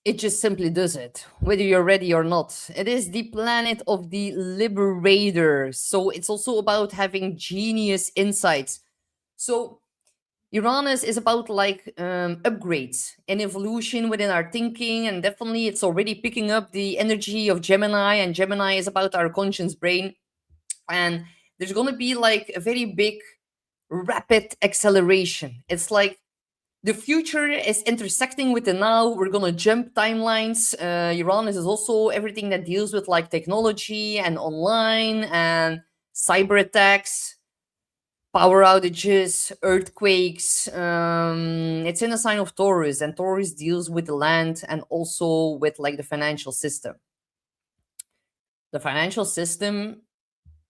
It just simply does it, whether you're ready or not. It is the planet of the liberator. So it's also about having genius insights. So Uranus is about like upgrades and evolution within our thinking, and definitely it's already picking up the energy of Gemini, and Gemini is about our conscious brain. And there's going to be like a very big, rapid acceleration. It's like the future is intersecting with the now. We're going to jump timelines. Uranus is also everything that deals with like technology and online and cyber attacks, power outages, earthquakes. It's in a sign of Taurus, and Taurus deals with the land and also with like the financial system. The financial system,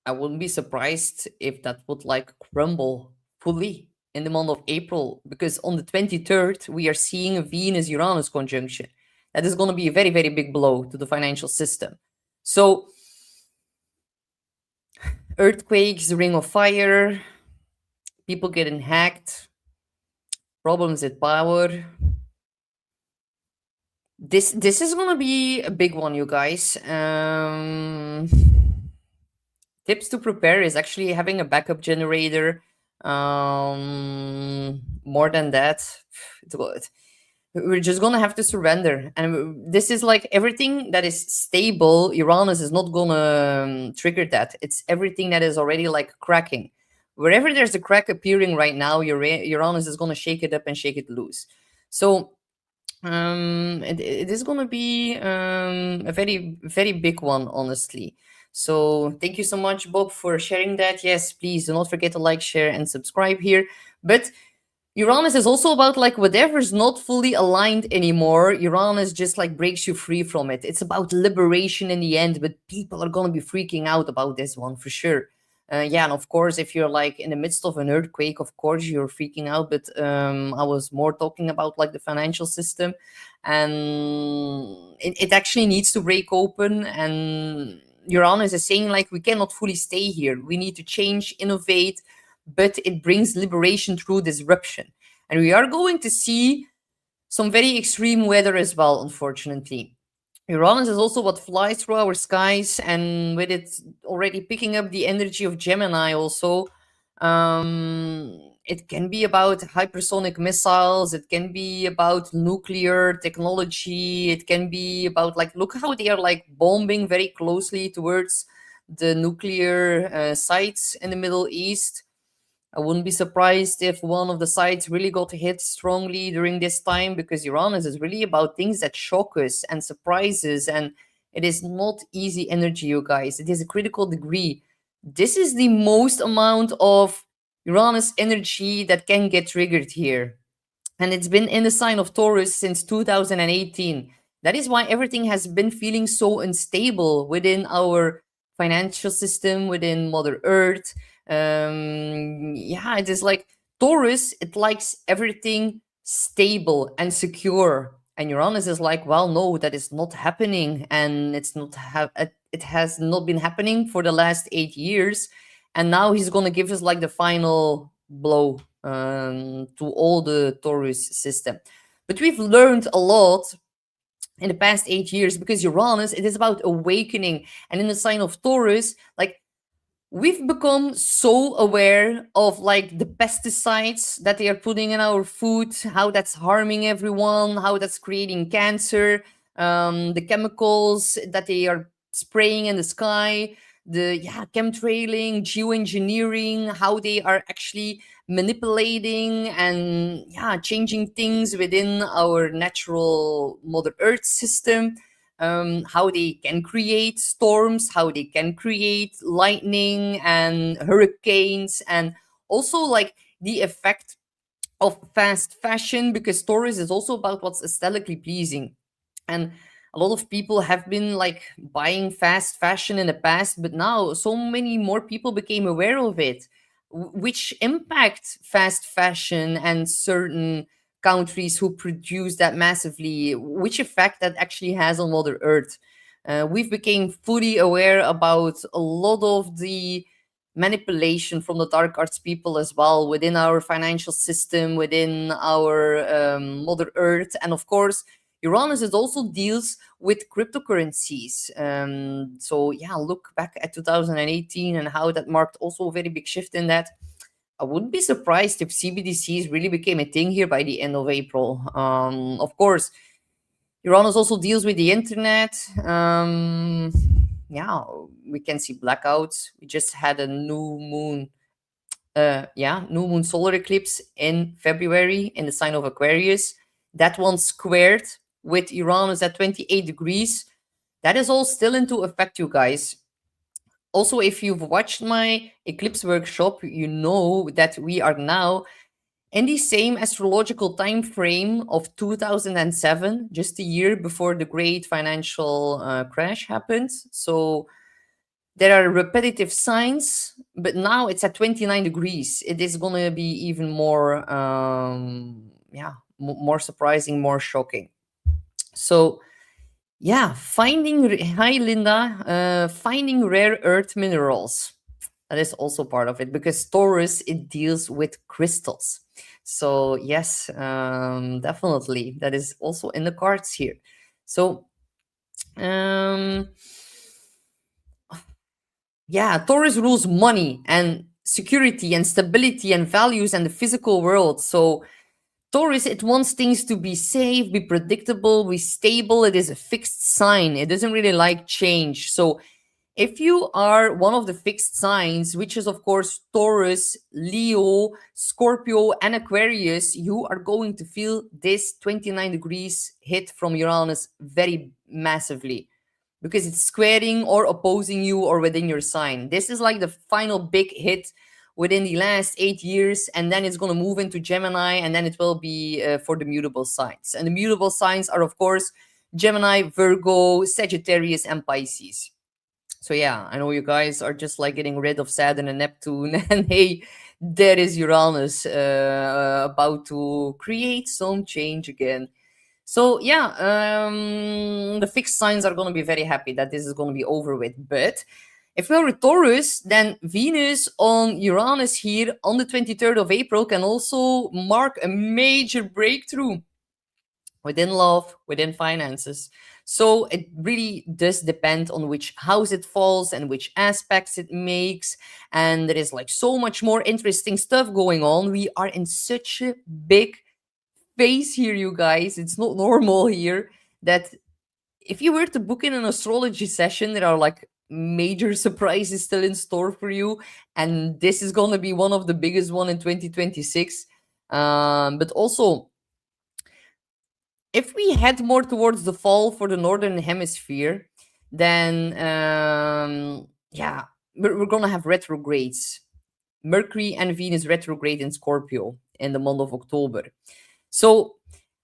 I wouldn't be surprised if that would like crumble fully in the month of April, because on the 23rd, we are seeing a Venus Uranus conjunction. That is going to be a very, very big blow to the financial system. So, earthquakes, ring of fire, people getting hacked, problems with power. This is gonna be a big one, you guys. Tips to prepare is actually having a backup generator. More than that, it's good. we're just gonna have to surrender. And this is like everything that is stable. Uranus is not gonna trigger that. It's everything that is already like cracking. Wherever there's a crack appearing right now, Uranus is gonna shake it up and shake it loose. So it is gonna be a very very big one, honestly. So thank you so much, Bob, for sharing that. Yes, please do not forget to like, share, and subscribe here. But Uranus is also about like whatever's not fully aligned anymore. Uranus just like breaks you free from it. It's about liberation in the end, but people are gonna be freaking out about this one for sure. Yeah, and of course, if you're like in the midst of an earthquake, of course you're freaking out. But I was more talking about like the financial system, and it actually needs to break open. And Uranus is saying like we cannot fully stay here. We need to change, innovate, but it brings liberation through disruption. And we are going to see some very extreme weather as well, unfortunately. Uranus is also what flies through our skies, and with it already picking up the energy of Gemini, also. It can be about hypersonic missiles, it can be about nuclear technology, it can be about like, look how they are like bombing very closely towards the nuclear sites in the Middle East. I wouldn't be surprised if one of the sides really got hit strongly during this time, because Uranus is really about things that shock us and surprises, and it is not easy energy, you guys. It is a critical degree. This is the most amount of Uranus energy that can get triggered here, and it's been in the sign of Taurus since 2018. That is why everything has been feeling so unstable within our financial system, within Mother Earth. Yeah, it is like Taurus, it likes everything stable and secure. And Uranus is like, well, no, that is not happening. And it has not been happening for the last 8 years. And now he's going to give us like the final blow to all the Taurus system. But we've learned a lot in the past 8 years, because Uranus, it is about awakening. And in the sign of Taurus, like, we've become so aware of like the pesticides that they are putting in our food, how that's harming everyone, how that's creating cancer, the chemicals that they are spraying in the sky, the chemtrailing, geoengineering, how they are actually manipulating and changing things within our natural Mother Earth system, how they can create storms, how they can create lightning and hurricanes, and also like the effect of fast fashion, because Taurus is also about what's aesthetically pleasing. And a lot of people have been like buying fast fashion in the past, but now so many more people became aware of it, which impact fast fashion and certain countries who produce that massively, which effect that actually has on Mother Earth. We've become fully aware about a lot of the manipulation from the dark arts people as well within our financial system, within our Mother Earth. And of course, Uranus is also deals with cryptocurrencies. So yeah, look back at 2018 and how that marked also a very big shift in that. I wouldn't be surprised if CBDCs really became a thing here by the end of April. Of course, Uranus also deals with the internet. Yeah, we can see blackouts. We just had a new moon solar eclipse in February in the sign of Aquarius. That one squared with Uranus at 28 degrees. That is all still into effect, you guys. Also, if you've watched my eclipse workshop, you know that we are now in the same astrological time frame of 2007, just a year before the great financial crash happened. So there are repetitive signs, but now it's at 29 degrees. It is going to be even more, more surprising, more shocking. So, yeah, hi Linda, finding rare earth minerals. That is also part of it, because Taurus, it deals with crystals. So yes, definitely, that is also in the cards here. So, um, yeah, Taurus rules money and security and stability and values and the physical world. So Taurus, it wants things to be safe, be predictable, be stable. It is a fixed sign. It doesn't really like change. So if you are one of the fixed signs, which is of course Taurus, Leo, Scorpio, and Aquarius, you are going to feel this 29 degrees hit from Uranus very massively because it's squaring or opposing you or within your sign. This is like the final big hit within the last 8 years, and then it's going to move into Gemini, and then it will be for the mutable signs. And the mutable signs are, of course, Gemini, Virgo, Sagittarius, and Pisces. So yeah, I know you guys are just like getting rid of Saturn and Neptune, and hey, there is Uranus about to create some change again. So yeah, the fixed signs are going to be very happy that this is going to be over with. But if we're with Taurus, then Venus on Uranus here on the 23rd of April can also mark a major breakthrough within love, within finances. So it really does depend on which house it falls and which aspects it makes. And there is like so much more interesting stuff going on. We are in such a big phase here, you guys. It's not normal here that if you were to book in an astrology session, there are like major surprises still in store for you. And this is going to be one of the biggest one in 2026. But also, if we head more towards the fall for the northern hemisphere, then yeah, we're gonna have retrogrades. Mercury and Venus retrograde in Scorpio in the month of October. So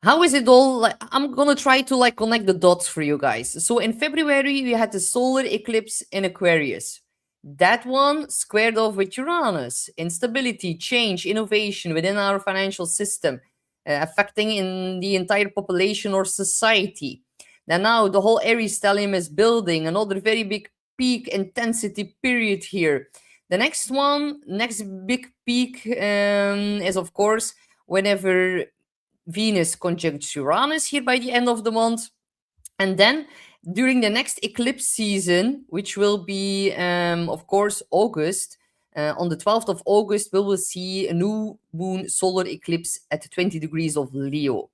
how is it all? Like, I'm gonna try to like connect the dots for you guys. So in February we had the solar eclipse in Aquarius. That one squared off with Uranus, instability, change, innovation within our financial system, affecting in the entire population or society. Now the whole Aries stellium is building another very big peak intensity period here. The next one, next big peak is of course whenever Venus conjuncts Uranus here by the end of the month. And then during the next eclipse season, which will be, of course, August, on the 12th of August, we will see a new moon solar eclipse at 20 degrees of Leo.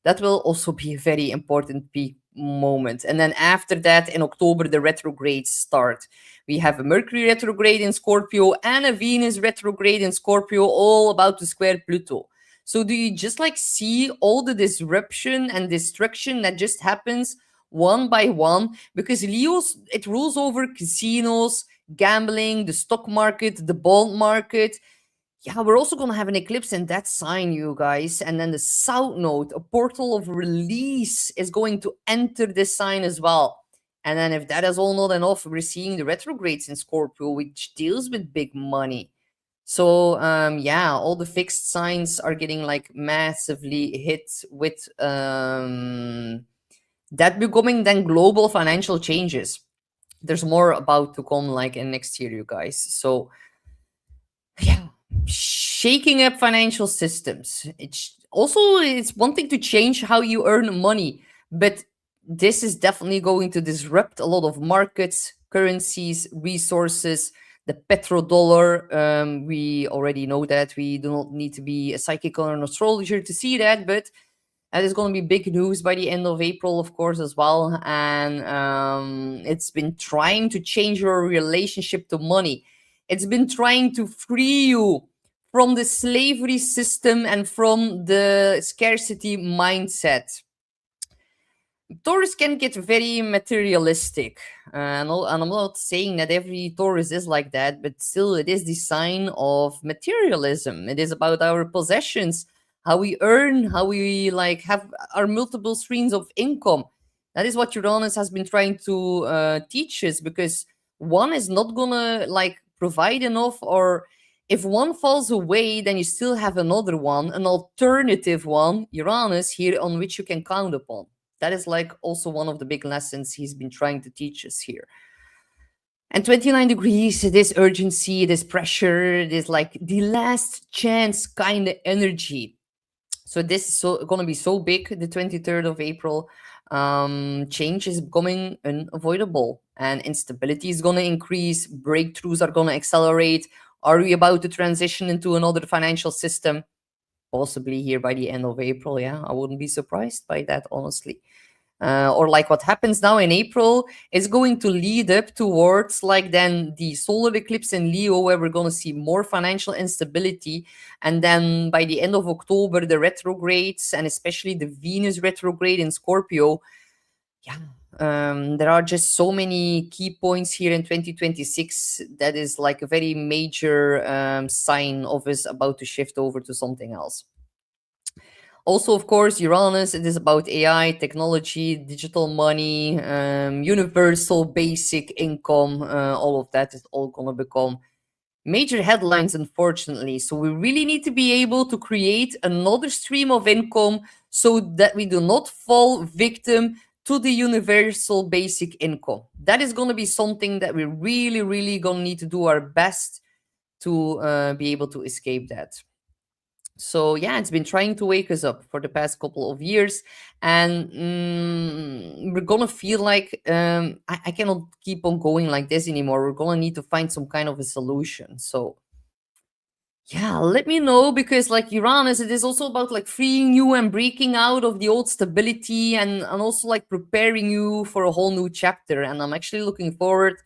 That will also be a very important peak moment. And then after that, in October, the retrogrades start. We have a Mercury retrograde in Scorpio and a Venus retrograde in Scorpio, all about to square Pluto. So do you just like see all the disruption and destruction that just happens one by one? Because Leo's, it rules over casinos, gambling, the stock market, the bond market. Yeah, we're also going to have an eclipse in that sign, you guys. And then the south node, a portal of release, is going to enter this sign as well. And then if that is all not enough, we're seeing the retrogrades in Scorpio, which deals with big money. So yeah, all the fixed signs are getting like massively hit with that becoming then global financial changes. There's more about to come like in next year, you guys. So yeah, shaking up financial systems. It's one thing to change how you earn money, but this is definitely going to disrupt a lot of markets, currencies, resources. The petrodollar, we already know that. We do not need to be a psychic or an astrologer to see that, but that is going to be big news by the end of April, of course, as well. And it's been trying to change your relationship to money. It's been trying to free you from the slavery system and from the scarcity mindset. Taurus can get very materialistic. And I'm not saying that every Taurus is like that, but still, it is the sign of materialism. It is about our possessions, how we earn, how we like have our multiple streams of income. That is what Uranus has been trying to teach us, because one is not gonna like provide enough, or if one falls away, then you still have another one, an alternative one, Uranus here, on which you can count upon. That is like also one of the big lessons he's been trying to teach us here. And 29 degrees, this urgency, this pressure, this like the last chance kind of energy. So this is going to be so big, the 23rd of April. Change is becoming unavoidable, and instability is going to increase. Breakthroughs are going to accelerate. Are we about to transition into another financial system? possibly here by the end of April. Yeah, I wouldn't be surprised by that, honestly. Or like what happens now in April is going to lead up towards like then the solar eclipse in Leo, where we're going to see more financial instability. And then by the end of October, the retrogrades, and especially the Venus retrograde in Scorpio. Yeah, there are just so many key points here in 2026 that is like a very major sign of us about to shift over to something else. Also, of course, Uranus, it is about AI, technology, digital money, universal basic income. All of that is all going to become major headlines, unfortunately. So we really need to be able to create another stream of income so that we do not fall victim to the universal basic income. That is going to be something that we're really, really going to need to do our best to be able to escape that. So yeah, it's been trying to wake us up for the past couple of years, and we're gonna feel like I cannot keep on going like this anymore. We're gonna need to find some kind of a solution. So yeah, let me know, because like Uranus, it is also about like freeing you and breaking out of the old stability, and also like preparing you for a whole new chapter. And I'm actually looking forward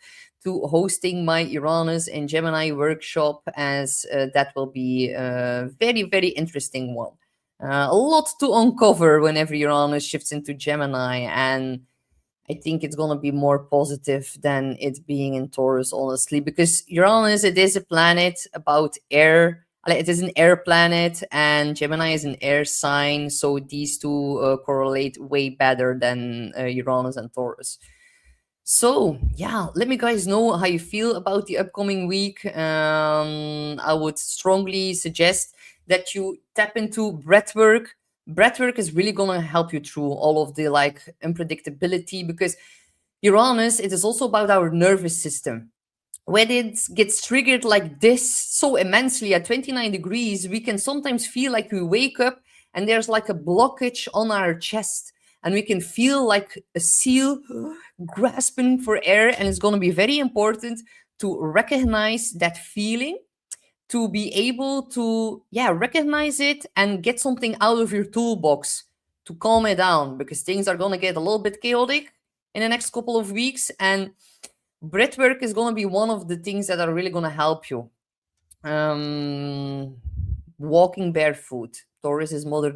to hosting my Uranus and Gemini workshop, as that will be a very, very interesting one. A lot to uncover whenever Uranus shifts into Gemini, and I think it's gonna be more positive than it being in Taurus, honestly, because Uranus, it is a planet about air. It is an air planet, and Gemini is an air sign, so these two correlate way better than Uranus and Taurus. So yeah, let me guys know how you feel about the upcoming week. I would strongly suggest that you tap into breathwork. Breathwork is really gonna help you through all of the like unpredictability, because Uranus, it is also about our nervous system. When it gets triggered like this so immensely at 29 degrees, we can sometimes feel like we wake up and there's like a blockage on our chest, and we can feel like a seal grasping for air. And it's going to be very important to recognize that feeling, to be able to recognize it and get something out of your toolbox to calm it down, because things are going to get a little bit chaotic in the next couple of weeks. And breathwork is going to be one of the things that are really going to help you. Walking barefoot. Taurus is mother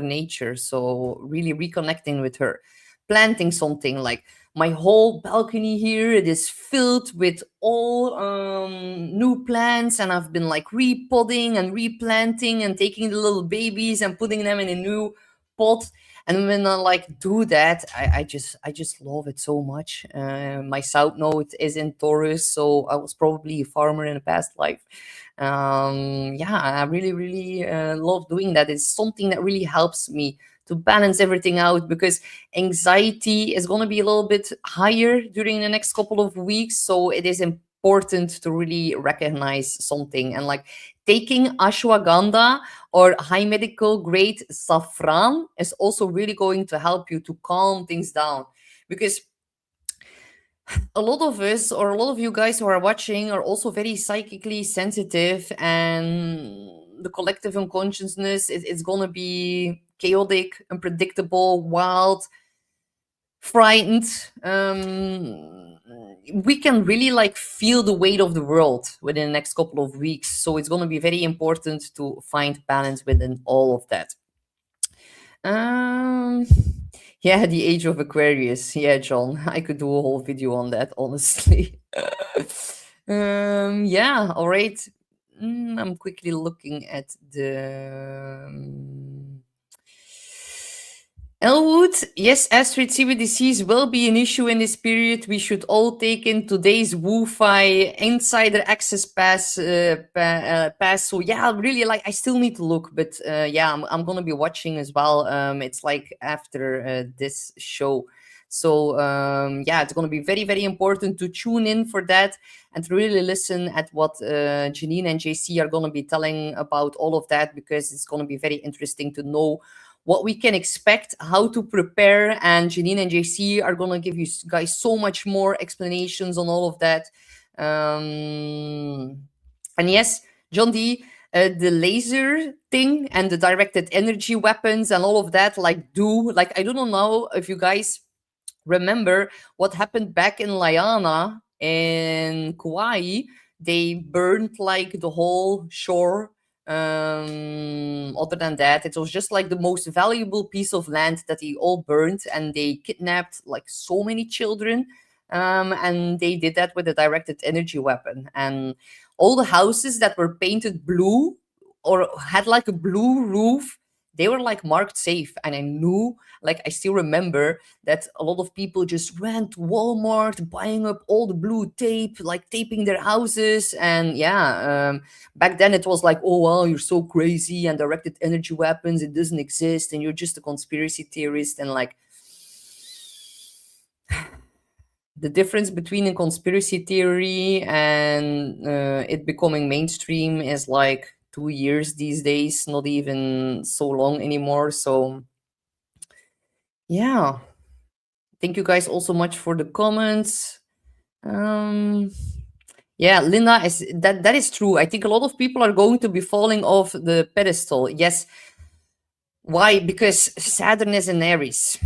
nature, so really reconnecting with her. Planting something, like my whole balcony here, it is filled with all new plants, and I've been like repotting and replanting and taking the little babies and putting them in a new pot. And when I like do that, I just love it so much. My south node is in Taurus, so I was probably a farmer in a past life. Yeah, I really, really love doing that. It's something that really helps me to balance everything out, because anxiety is going to be a little bit higher during the next couple of weeks. So it is important to really recognize something, and like taking ashwagandha or high medical grade saffron is also really going to help you to calm things down, because a lot of us, or a lot of you guys who are watching, are also very psychically sensitive, and the collective unconsciousness is going to be chaotic, unpredictable, wild, frightened. We can really like feel the weight of the world within the next couple of weeks, so it's going to be very important to find balance within all of that. um yeah, the age of Aquarius. Yeah, John, I could do a whole video on that, honestly. Yeah, all right. I'm quickly looking at the Elwood. Yes, Astrid, CBDCs will be an issue in this period. We should all take in today's Wi-Fi insider access pass. So yeah, really, like I still need to look, but yeah, I'm gonna be watching as well. It's like after this show. So yeah, it's gonna be very, very important to tune in for that and to really listen at what Janine and JC are gonna be telling about all of that, because it's gonna be very interesting to know what we can expect, how to prepare. And Janine and JC are going to give you guys so much more explanations on all of that. And yes, John D, the laser thing and the directed energy weapons and all of that, like I don't know if you guys remember what happened back in Liana in Kauai. They burned like the whole shore. Other than that, it was just like the most valuable piece of land that they all burned, and they kidnapped like so many children. And they did that with a directed energy weapon. And all the houses that were painted blue or had like a blue roof, they were like marked safe. And I knew, like, I still remember that a lot of people just ran to Walmart, buying up all the blue tape, like taping their houses. And yeah, back then it was like, oh, well, you're so crazy, and directed energy weapons, it doesn't exist, and you're just a conspiracy theorist. And like, the difference between a conspiracy theory and it becoming mainstream is like 2 years these days, not even so long anymore. So yeah, thank you guys also much for the comments. um yeah, Linda, is that is true. I think a lot of people are going to be falling off the pedestal. Yes. Why? Because Saturn is in Aries.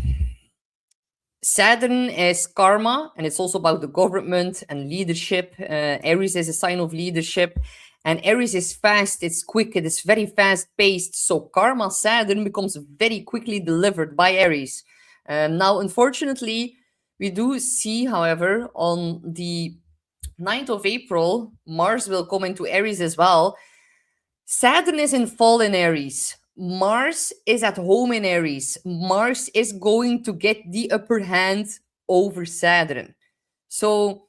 Saturn is karma, and it's also about the government and leadership. Aries is a sign of leadership, and Aries is fast, it's quick, it is very fast paced. So, karma Saturn becomes very quickly delivered by Aries. Now, unfortunately, we do see, however, on the 9th of April, Mars will come into Aries as well. Saturn is in fall in Aries. Mars is at home in Aries. Mars is going to get the upper hand over Saturn. So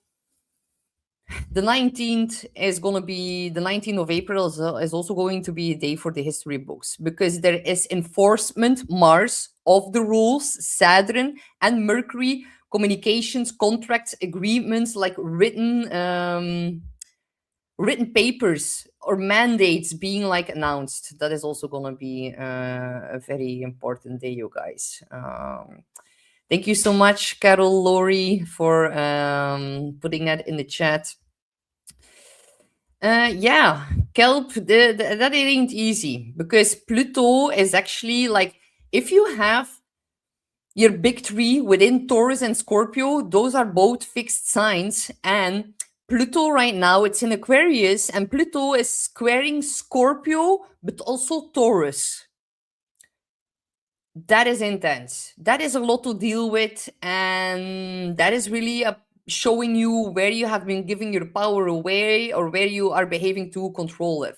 the 19th is going to be the 19th of April is also going to be a day for the history books, because there is enforcement Mars of the rules, Saturn and Mercury, communications, contracts, agreements, like written papers or mandates being like announced. That is also going to be a very important day, you guys. Thank you so much, Carol, Lori, for putting that in the chat. Yeah, kelp, that it ain't easy, because Pluto is actually like, if you have your big three within Taurus and Scorpio, those are both fixed signs. And Pluto right now, it's in Aquarius, and Pluto is squaring Scorpio, but also Taurus. That is intense. That is a lot to deal with. And that is really showing you where you have been giving your power away, or where you are behaving too controlling.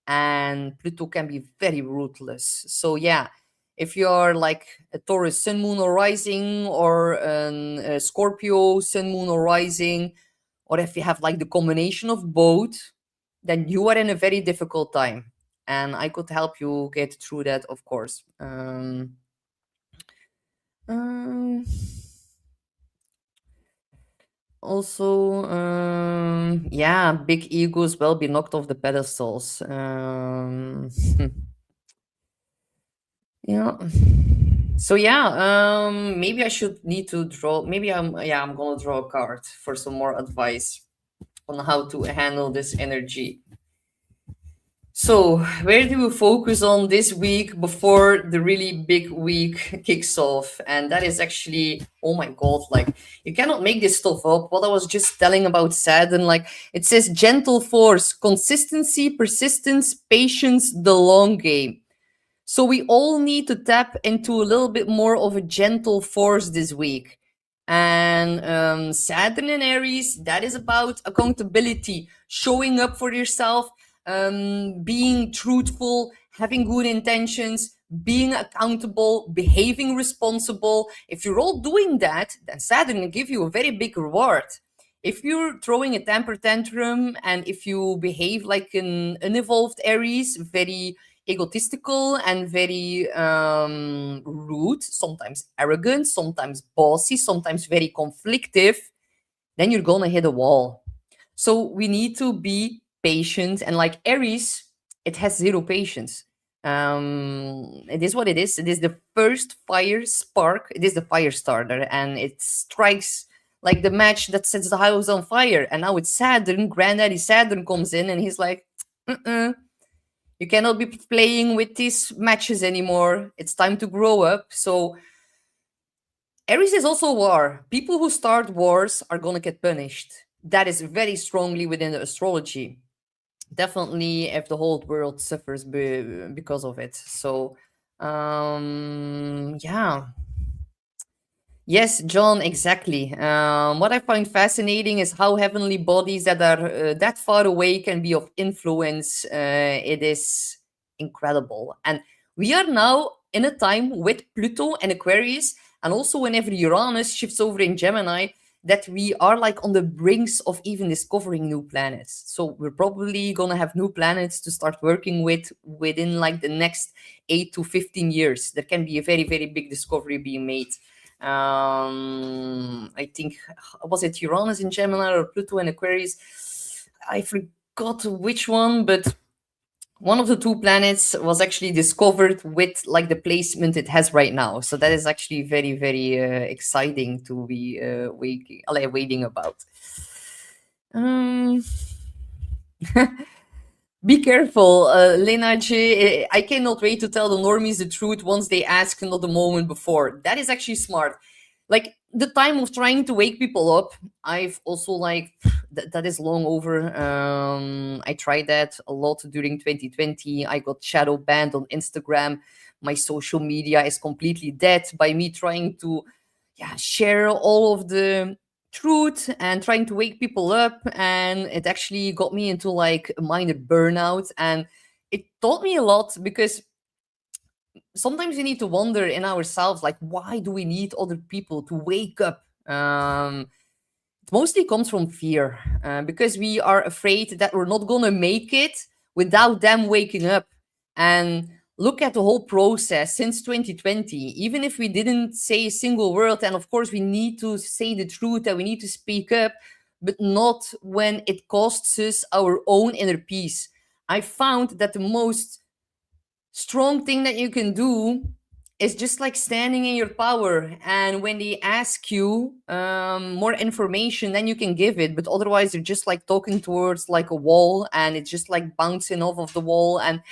And Pluto can be very ruthless. So, yeah, if you're like a Taurus sun, moon, or rising, or a Scorpio sun, moon, or rising, or if you have like the combination of both, then you are in a very difficult time. And I could help you get through that, of course. Um, Also, yeah, big egos will be knocked off the pedestals. Yeah. So yeah, maybe I should need to draw. Maybe I'm gonna draw a card for some more advice on how to handle this energy. So, where do we focus on this week before the really big week kicks off? And that is actually, oh my God, like, you cannot make this stuff up. What I was just telling about Saturn, like, it says gentle force, consistency, persistence, patience, the long game. So, we all need to tap into a little bit more of a gentle force this week. And Saturn in Aries, that is about accountability, showing up for yourself, being truthful, having good intentions, being accountable, behaving responsible. If you're all doing that, then Saturn will give you a very big reward. If you're throwing a temper tantrum, and if you behave like an unevolved Aries, very egotistical and very rude, sometimes arrogant, sometimes bossy, sometimes very conflictive, then you're gonna hit a wall. So we need to be patient. And like Aries, it has zero patience. It is what it is. It is the first fire spark. It is the fire starter, and it strikes like the match that sets the house on fire. And now it's Saturn, Granddaddy Saturn comes in, and he's like, "Mm-mm, You cannot be playing with these matches anymore. It's time to grow up. So Aries is also war. People who start wars are gonna get punished. That is very strongly within the astrology. Definitely, if the whole world suffers because of it. So, yeah. Yes, John, exactly. What I find fascinating is how heavenly bodies that are that far away can be of influence. It is incredible. And we are now in a time with Pluto and Aquarius, and also whenever Uranus shifts over in Gemini, that we are like on the brinks of even discovering new planets. So we're probably gonna have new planets to start working with within like the next 8 to 15 years. There can be a very, very big discovery being made. I think, was it Uranus in Gemini or Pluto in Aquarius? I forgot which one, but one of the two planets was actually discovered with like the placement it has right now. So that is actually very, very exciting to be waiting about. Um, Be careful, Lena J. I cannot wait to tell the normies the truth once they ask, not the moment before. That is actually smart. Like the time of trying to wake people up, I've also like that is long over. I tried that a lot during 2020. I got shadow banned on Instagram. My social media is completely dead by me trying to, yeah, share all of the truth and trying to wake people up, and it actually got me into like a minor burnout, and it taught me a lot because sometimes we need to wonder in ourselves, like, why do we need other people to wake up? It mostly comes from fear, because we are afraid that we're not gonna make it without them waking up. And look at the whole process since 2020. Even if we didn't say a single word, and of course we need to say the truth and we need to speak up, but not when it costs us our own inner peace. I found that the most strong thing that you can do is just like standing in your power, and when they ask you more information, then you can give it, but otherwise you're just like talking towards like a wall, and it's just like bouncing off of the wall, and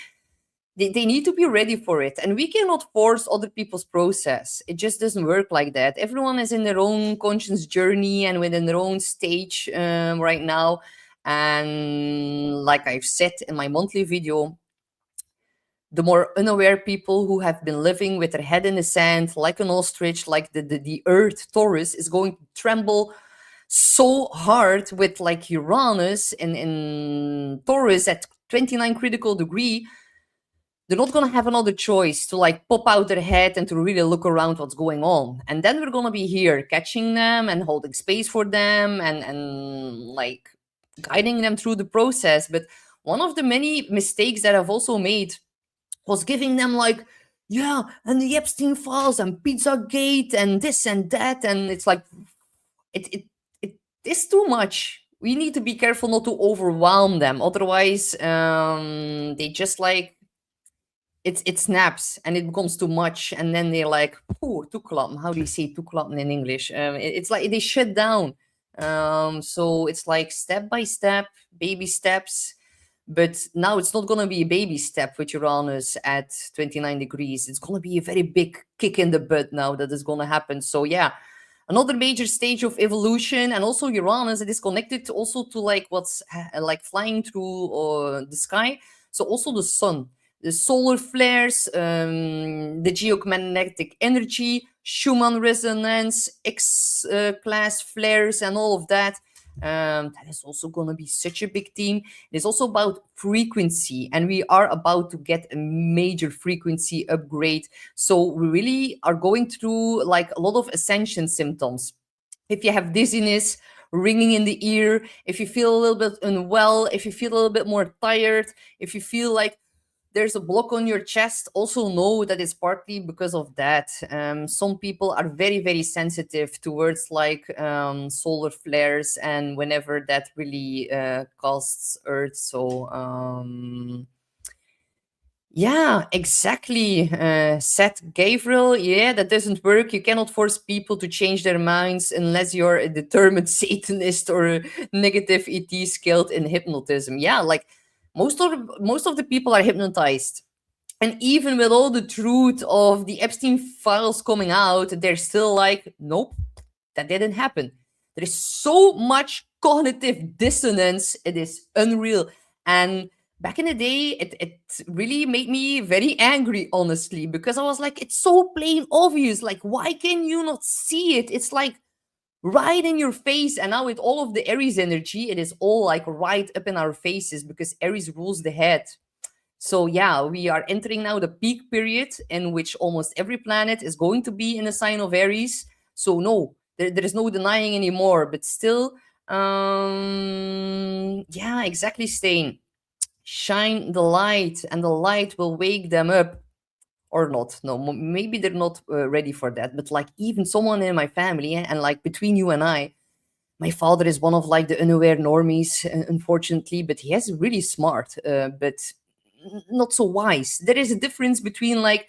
they need to be ready for it, and we cannot force other people's process. It just doesn't work like that. Everyone is in their own conscience journey and within their own stage right now. And like I've said in my monthly video, the more unaware people who have been living with their head in the sand, like an ostrich, like the Earth Taurus, is going to tremble so hard with like Uranus in Taurus at 29 critical degree. They're not going to have another choice to like pop out their head and to really look around what's going on. And then we're going to be here catching them and holding space for them and like guiding them through the process. But one of the many mistakes that I've also made was giving them like, yeah, and the Epstein files and Pizzagate and this and that, and it's like it is too much. We need to be careful not to overwhelm them, otherwise they just like it snaps and it becomes too much, and then they're like, oh, toeklappen. How do you say toeklappen in English? It's like they shut down. So it's like step by step, baby steps. But now it's not going to be a baby step with Uranus at 29 degrees. It's going to be a very big kick in the butt now that is going to happen. So yeah, another major stage of evolution. And also Uranus, it is connected also to like what's like flying through the sky. So also the sun, the solar flares, the geomagnetic energy, Schumann resonance, X-class flares, and all of that. That is also going to be such a big theme. It's also about frequency, and we are about to get a major frequency upgrade. So we really are going through like a lot of ascension symptoms. If you have dizziness, ringing in the ear, if you feel a little bit unwell, if you feel a little bit more tired, if you feel like there's a block on your chest, also know that it's partly because of that. Some people are very, very sensitive towards like solar flares and whenever that really costs Earth. So yeah, exactly. Seth Gabriel. Yeah, that doesn't work. You cannot force people to change their minds unless you're a determined Satanist or a negative ET skilled in hypnotism. Yeah, like most of the people are hypnotized. And even with all the truth of the Epstein files coming out, they're still like, nope, that didn't happen. There is so much cognitive dissonance. It is unreal. And back in the day, it really made me very angry, honestly, because I was like, it's so plain obvious. Like, why can you not see it? It's like right in your face. And now with all of the Aries energy, it is all like right up in our faces because Aries rules the head. So yeah, we are entering now the peak period in which almost every planet is going to be in the sign of Aries. So no, there is no denying anymore. But still, yeah, exactly, Stain. Shine the light, and the light will wake them up, or not. No, maybe they're not ready for that. But like even someone in my family, and like between you and I, my father is one of like the unaware normies, unfortunately, but he is really smart, but not so wise. There is a difference between like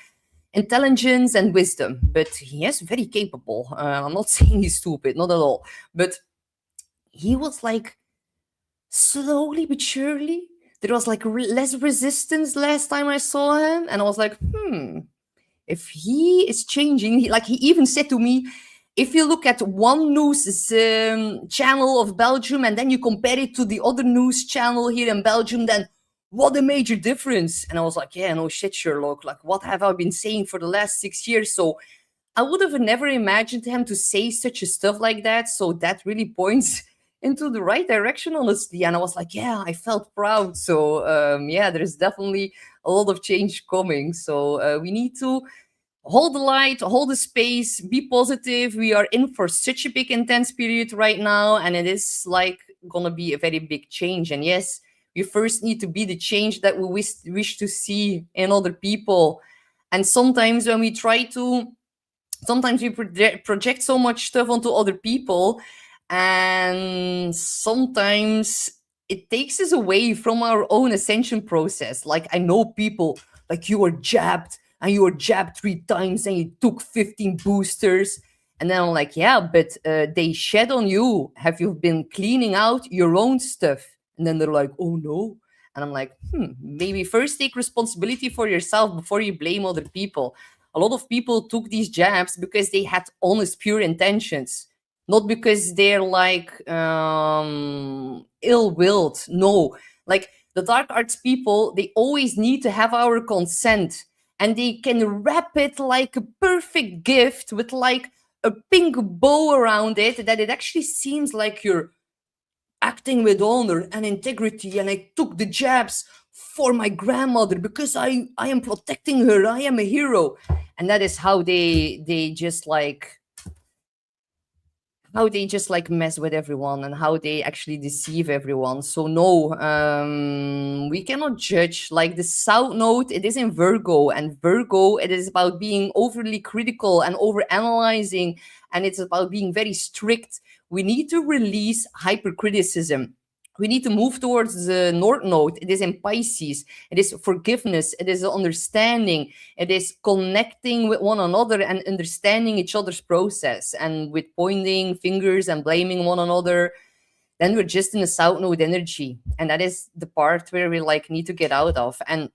intelligence and wisdom, but he is very capable. I'm not saying he's stupid, not at all, but he was like slowly but surely. There was like less resistance last time I saw him, and I was like, if he is changing, like he even said to me, if you look at one news channel of Belgium and then you compare it to the other news channel here in Belgium, then what a major difference. And I was like, yeah, no shit, Sherlock. Like, what have I been saying for the last 6 years? So I would have never imagined him to say such a stuff like that. So that really points into the right direction, honestly. And I was like, yeah, I felt proud. So yeah, there's definitely a lot of change coming. So we need to hold the light, hold the space, be positive. We are in for such a big, intense period right now, and it is like gonna be a very big change. And yes, we first need to be the change that we wish to see in other people. And sometimes when we try to, sometimes we project so much stuff onto other people, and sometimes it takes us away from our own ascension process. Like I know people like you were jabbed and you were jabbed 3 times and you took 15 boosters, and then I'm like, yeah, but they shed on you. Have you been cleaning out your own stuff? And then they're like, oh no. And I'm like, maybe first take responsibility for yourself before you blame other people. A lot of people took these jabs because they had honest, pure intentions, not because they're like ill-willed. No, like the dark arts people, they always need to have our consent, and they can wrap it like a perfect gift with like a pink bow around it, that it actually seems like you're acting with honor and integrity. And I took the jabs for my grandmother because I am protecting her. I am a hero. And that is how they just like mess with everyone and how they actually deceive everyone. So no, we cannot judge. Like the south node, it is in Virgo, and Virgo, it is about being overly critical and over analyzing, and it's about being very strict. We need to release hypercriticism. We need to move towards the north node. It is in Pisces. It is forgiveness. It is understanding. It is connecting with one another and understanding each other's process. And with pointing fingers and blaming one another, then we're just in the south node energy. And that is the part where we like need to get out of. And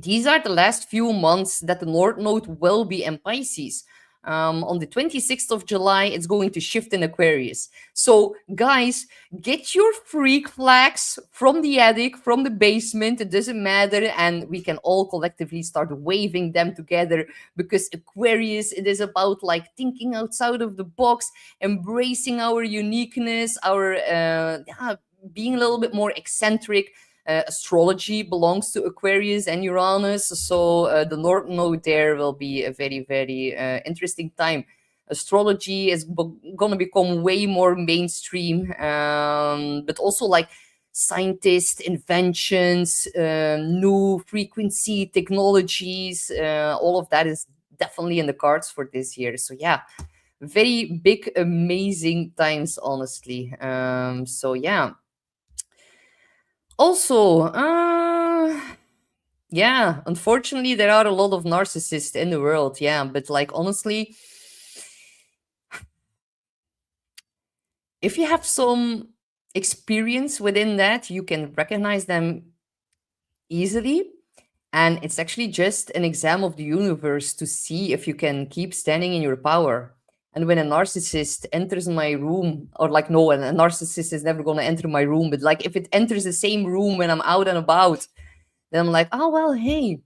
these are the last few months that the North Node will be in Pisces. On the 26th of July, it's going to shift in Aquarius. So, guys, get your freak flags from the attic, from the basement. It doesn't matter. And we can all collectively start waving them together, because Aquarius, it is about like thinking outside of the box, embracing our uniqueness, our yeah, being a little bit more eccentric. Astrology belongs to Aquarius and Uranus, so the North Node there will be a very, very interesting time. Astrology is going to become way more mainstream, but also like scientists, inventions, new frequency technologies, all of that is definitely in the cards for this year. So yeah, very big, amazing times, honestly. So yeah. Also, yeah, unfortunately, there are a lot of narcissists in the world. Yeah, but like honestly, if you have some experience within that, you can recognize them easily. And it's actually just an exam of the universe to see if you can keep standing in your power. And when a narcissist enters my room, or like, no, a narcissist is never going to enter my room, but like if it enters the same room when I'm out and about, then I'm like, oh, well, hey,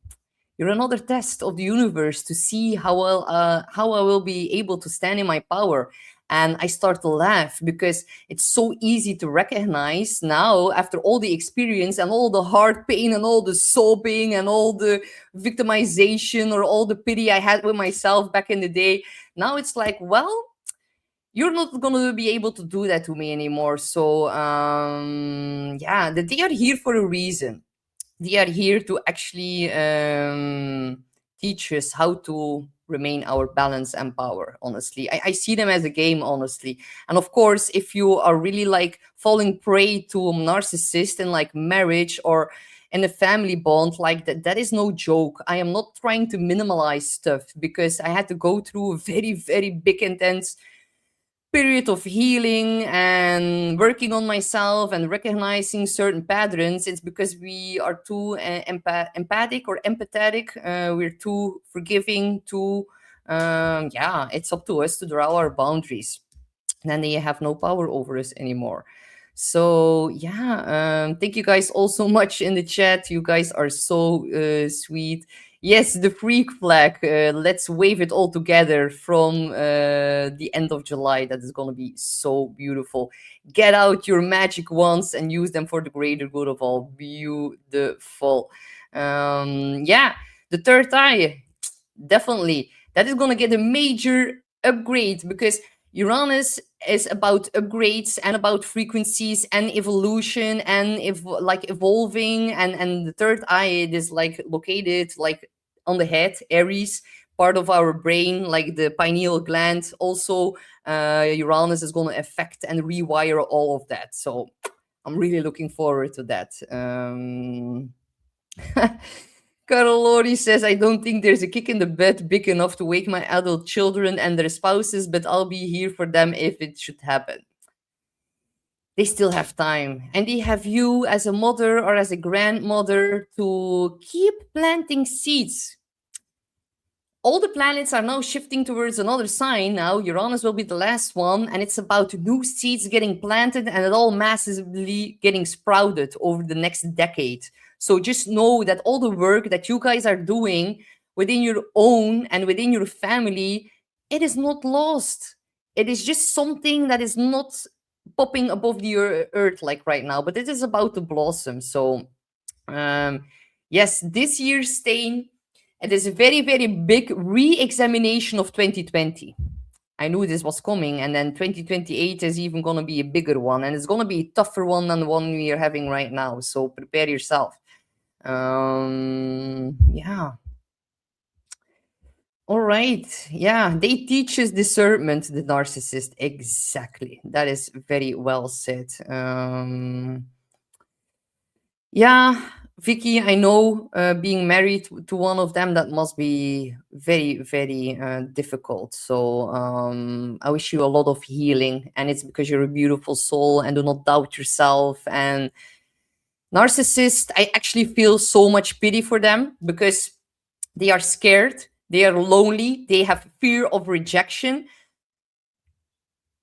you're another test of the universe to see how I will be able to stand in my power. And I start to laugh because it's so easy to recognize now after all the experience and all the heart pain and all the sobbing and all the victimization or all the pity I had with myself back in the day. Now it's like, well, you're not going to be able to do that to me anymore. So yeah, that they are here for a reason. They are here to actually teach us how to remain our balance and power. Honestly, I see them as a game, honestly. And of course, if you are really like falling prey to a narcissist in like marriage or in a family bond, like that is no joke. I am not trying to minimalize stuff because I had to go through a very, very big intense period of healing and working on myself and recognizing certain patterns. It's because we are too empathic or empathetic. We're too forgiving, too, yeah, it's up to us to draw our boundaries. Then they have no power over us anymore. So yeah, thank you guys all so much in the chat. You guys are so sweet. Yes, the freak flag. Let's wave it all together from the end of July. That is going to be so beautiful. Get out your magic wands and use them for the greater good of all. Beautiful. Yeah, the third eye, definitely. That is going to get a major upgrade because Uranus is about upgrades and about frequencies and evolution and like evolving, and the third eye is like located like on the head, Aries, part of our brain, like the pineal gland. Also, Uranus is going to affect and rewire all of that. So I'm really looking forward to that. Carol Lori says, I don't think there's a kick in the butt big enough to wake my adult children and their spouses, but I'll be here for them if it should happen. They still have time. And they have you as a mother or as a grandmother to keep planting seeds. All the planets are now shifting towards another sign now. Uranus will be the last one, and it's about new seeds getting planted and it all massively getting sprouted over the next decade. So just know that all the work that you guys are doing within your own and within your family, it is not lost. It is just something that is not popping above the earth like right now, but it is about to blossom. So, yes, this year's stain, it is a very, very big re-examination of 2020. I knew this was coming, and then 2028 is even going to be a bigger one, and it's going to be a tougher one than the one we are having right now. So prepare yourself. Yeah. All right. Yeah, they teach us discernment, the narcissist. Exactly. That is very well said. Yeah, Vicky, I know being married to one of them, that must be very, very difficult. So I wish you a lot of healing. And it's because you're a beautiful soul and do not doubt yourself. And narcissists, I actually feel so much pity for them because they are scared, they are lonely, they have fear of rejection.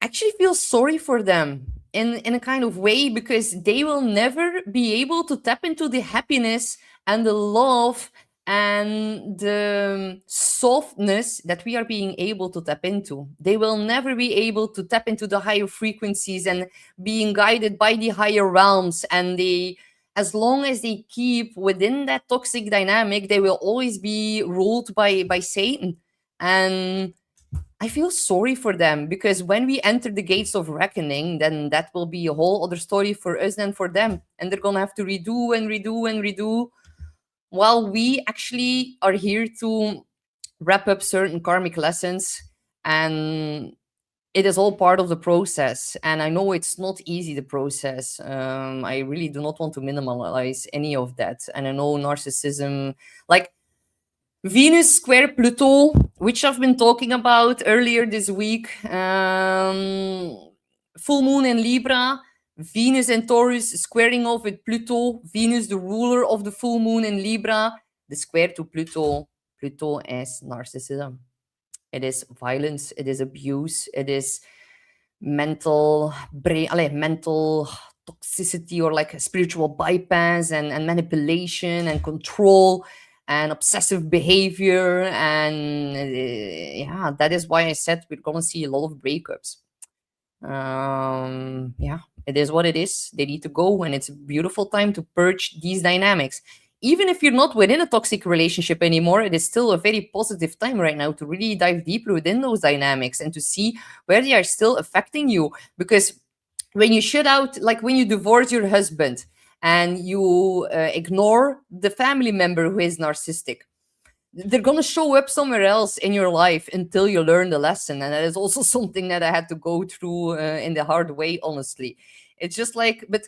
Actually feel sorry for them in a kind of way because they will never be able to tap into the happiness and the love and the softness that we are being able to tap into. They will never be able to tap into the higher frequencies and being guided by the higher realms. And they, as long as they keep within that toxic dynamic, they will always be ruled by Satan. And I feel sorry for them because when we enter the gates of reckoning, then that will be a whole other story for us than for them. And they're going to have to redo and redo and redo while we actually are here to wrap up certain karmic lessons. And it is all part of the process. And I know it's not easy, the process. I really do not want to minimalize any of that. And I know narcissism, like, Venus square Pluto, which I've been talking about earlier this week. Full moon in Libra. Venus and Taurus squaring off with Pluto. Venus, the ruler of the full moon in Libra, the square to Pluto. Pluto is narcissism. It is violence. It is abuse. It is mental toxicity, or like a spiritual bypass, and manipulation and control and obsessive behavior. And yeah, that is why I said we're gonna see a lot of breakups. Yeah, it is what it is. They need to go, and it's a beautiful time to purge these dynamics. Even if you're not within a toxic relationship anymore, it is still a very positive time right now to really dive deeper within those dynamics and to see where they are still affecting you. Because when you shut out, like when you divorce your husband and you ignore the family member who is narcissistic, they're going to show up somewhere else in your life until you learn the lesson. And that is also something that I had to go through in the hard way, honestly. It's just like, but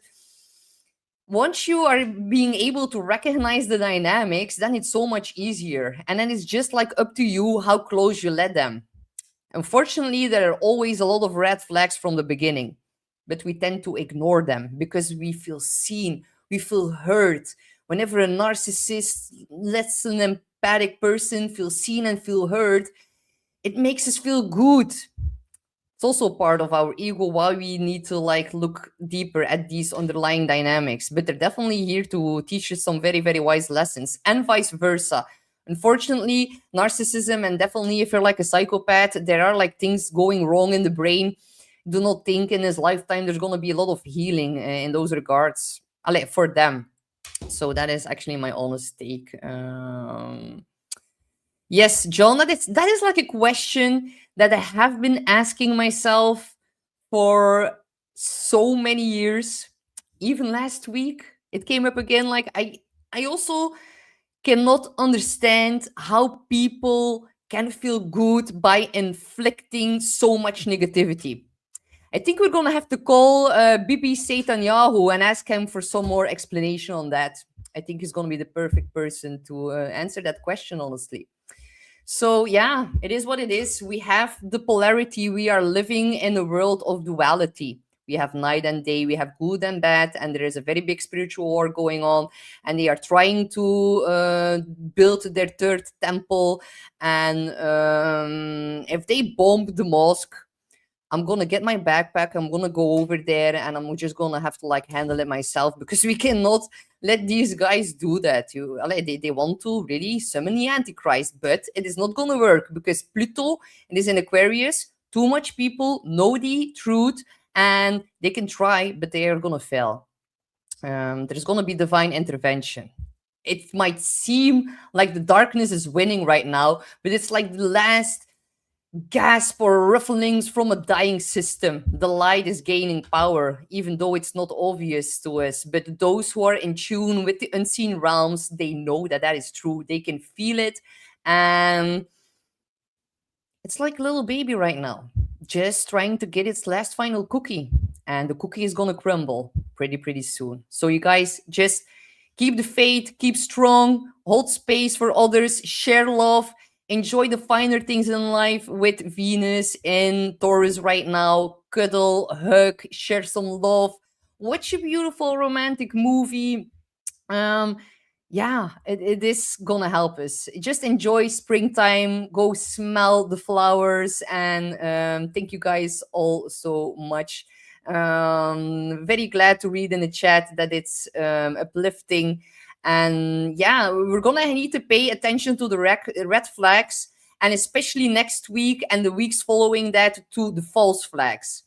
once you are being able to recognize the dynamics, then it's so much easier. And then it's just like up to you how close you let them. Unfortunately, there are always a lot of red flags from the beginning, but we tend to ignore them because we feel seen, we feel heard. Whenever a narcissist lets an empathic person feel seen and feel heard, it makes us feel good. It's also part of our ego why we need to like look deeper at these underlying dynamics, but they're definitely here to teach us some very, very wise lessons, and vice versa. Unfortunately, narcissism, and definitely if you're like a psychopath, there are like things going wrong in the brain. Do not think in his lifetime there's going to be a lot of healing in those regards for them. So that is actually my honest take. Yes, John, that is like a question that I have been asking myself for so many years. Even last week, it came up again. Like I also cannot understand how people can feel good by inflicting so much negativity. I think we're gonna have to call Bibi Netanyahu and ask him for some more explanation on that. I think he's gonna be the perfect person to answer that question, honestly. So yeah, it is what it is. We have the polarity. We are living in a world of duality. We have night and day, we have good and bad, and there is a very big spiritual war going on. And they are trying to build their third temple. And if they bomb the mosque, I'm gonna get my backpack. I'm gonna go over there, and I'm just gonna have to like handle it myself because we cannot let these guys do that. They want to really summon the Antichrist, but it is not gonna work because Pluto, it is in Aquarius. Too much people know the truth, and they can try, but they are gonna fail. There's gonna be divine intervention. It might seem like the darkness is winning right now, but it's like the last gasp or rufflings from a dying system. The light is gaining power, even though it's not obvious to us. But those who are in tune with the unseen realms, they know that that is true. They can feel it. And it's like a little baby right now, just trying to get its last final cookie. And the cookie is going to crumble pretty, pretty soon. So, you guys just keep the faith, keep strong, hold space for others, share love, enjoy the finer things in life with Venus in Taurus right now. Cuddle, hug, share some love, watch a beautiful romantic movie. Um, yeah, it is gonna help us. Just enjoy springtime, go smell the flowers, and thank you guys all so much. Very glad to read in the chat that it's uplifting. And yeah, we're gonna need to pay attention to the red flags, and especially next week and the weeks following that to the false flags.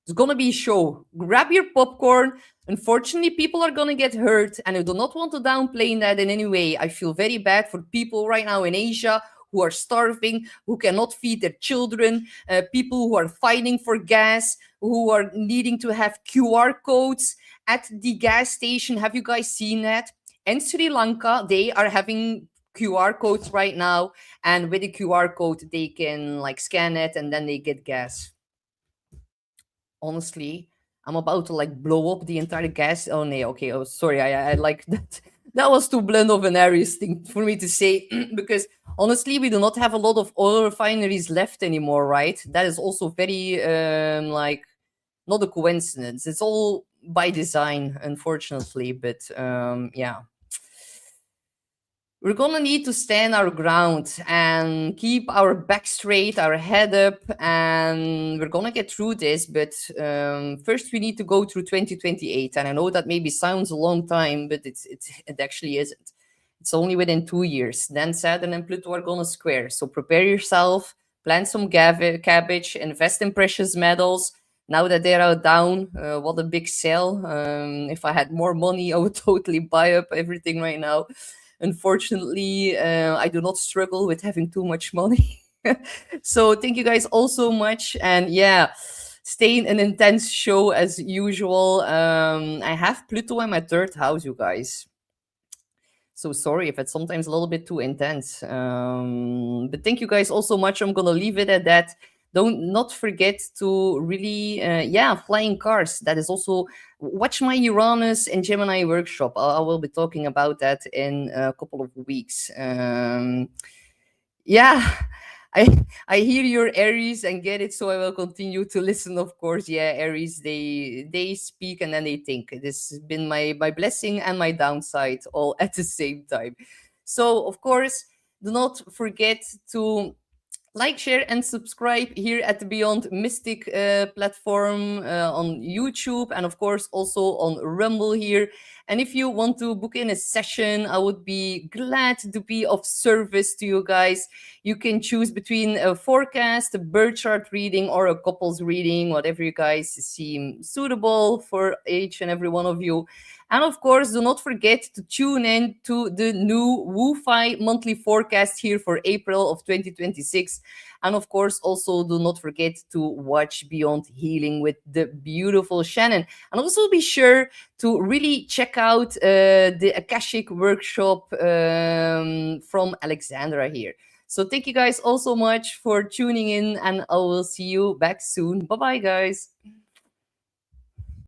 It's gonna be a show. Grab your popcorn. Unfortunately, people are gonna get hurt, and I do not want to downplay that in any way. I feel very bad for people right now in Asia who are starving, who cannot feed their children, people who are fighting for gas, who are needing to have QR codes at the gas station. Have you guys seen that? In Sri Lanka, they are having QR codes right now, and with the QR code, they can like scan it and then they get gas. Honestly, I'm about to like blow up the entire gas. Oh no, okay. Oh, sorry. I like that. That was too blunt of an Aries thing for me to say because honestly, we do not have a lot of oil refineries left anymore, right? That is also very like not a coincidence. It's all by design, unfortunately. But yeah, we're gonna need to stand our ground and keep our back straight, our head up, and we're gonna get through this. But first, we need to go through 2028. And I know that maybe sounds a long time, but it actually isn't. It's only within 2 years. Then Saturn and Pluto are gonna square. So prepare yourself, plant some cabbage, invest in precious metals. Now that they are down, what a big sale! If I had more money, I would totally buy up everything right now. Unfortunately, I do not struggle with having too much money. So thank you guys all so much. And yeah, staying an intense show as usual. I have Pluto in my third house, you guys. So sorry if it's sometimes a little bit too intense. But thank you guys all so much. I'm gonna leave it at that. Don't not forget to really, yeah, flying cars. That is also watch my Uranus and Gemini workshop. I will be talking about that in a couple of weeks. Yeah, I hear your Aries and get it, so I will continue to listen. Of course, yeah, Aries they speak and then they think. This has been my blessing and my downside all at the same time. So of course, do not forget to like, share, and subscribe here at the Beyond Mystic platform on YouTube, and of course also on Rumble here. And if you want to book in a session, I would be glad to be of service to you guys. You can choose between a forecast, a birth chart reading, or a couples reading, whatever you guys seem suitable for each and every one of you. And of course, do not forget to tune in to the new Wu-Fi monthly forecast here for April of 2026. And of course, also do not forget to watch Beyond Healing with the beautiful Shannon. And also be sure to really check out the Akashic workshop from Alexandra here. So thank you guys all so much for tuning in, and I will see you back soon. Bye bye, guys.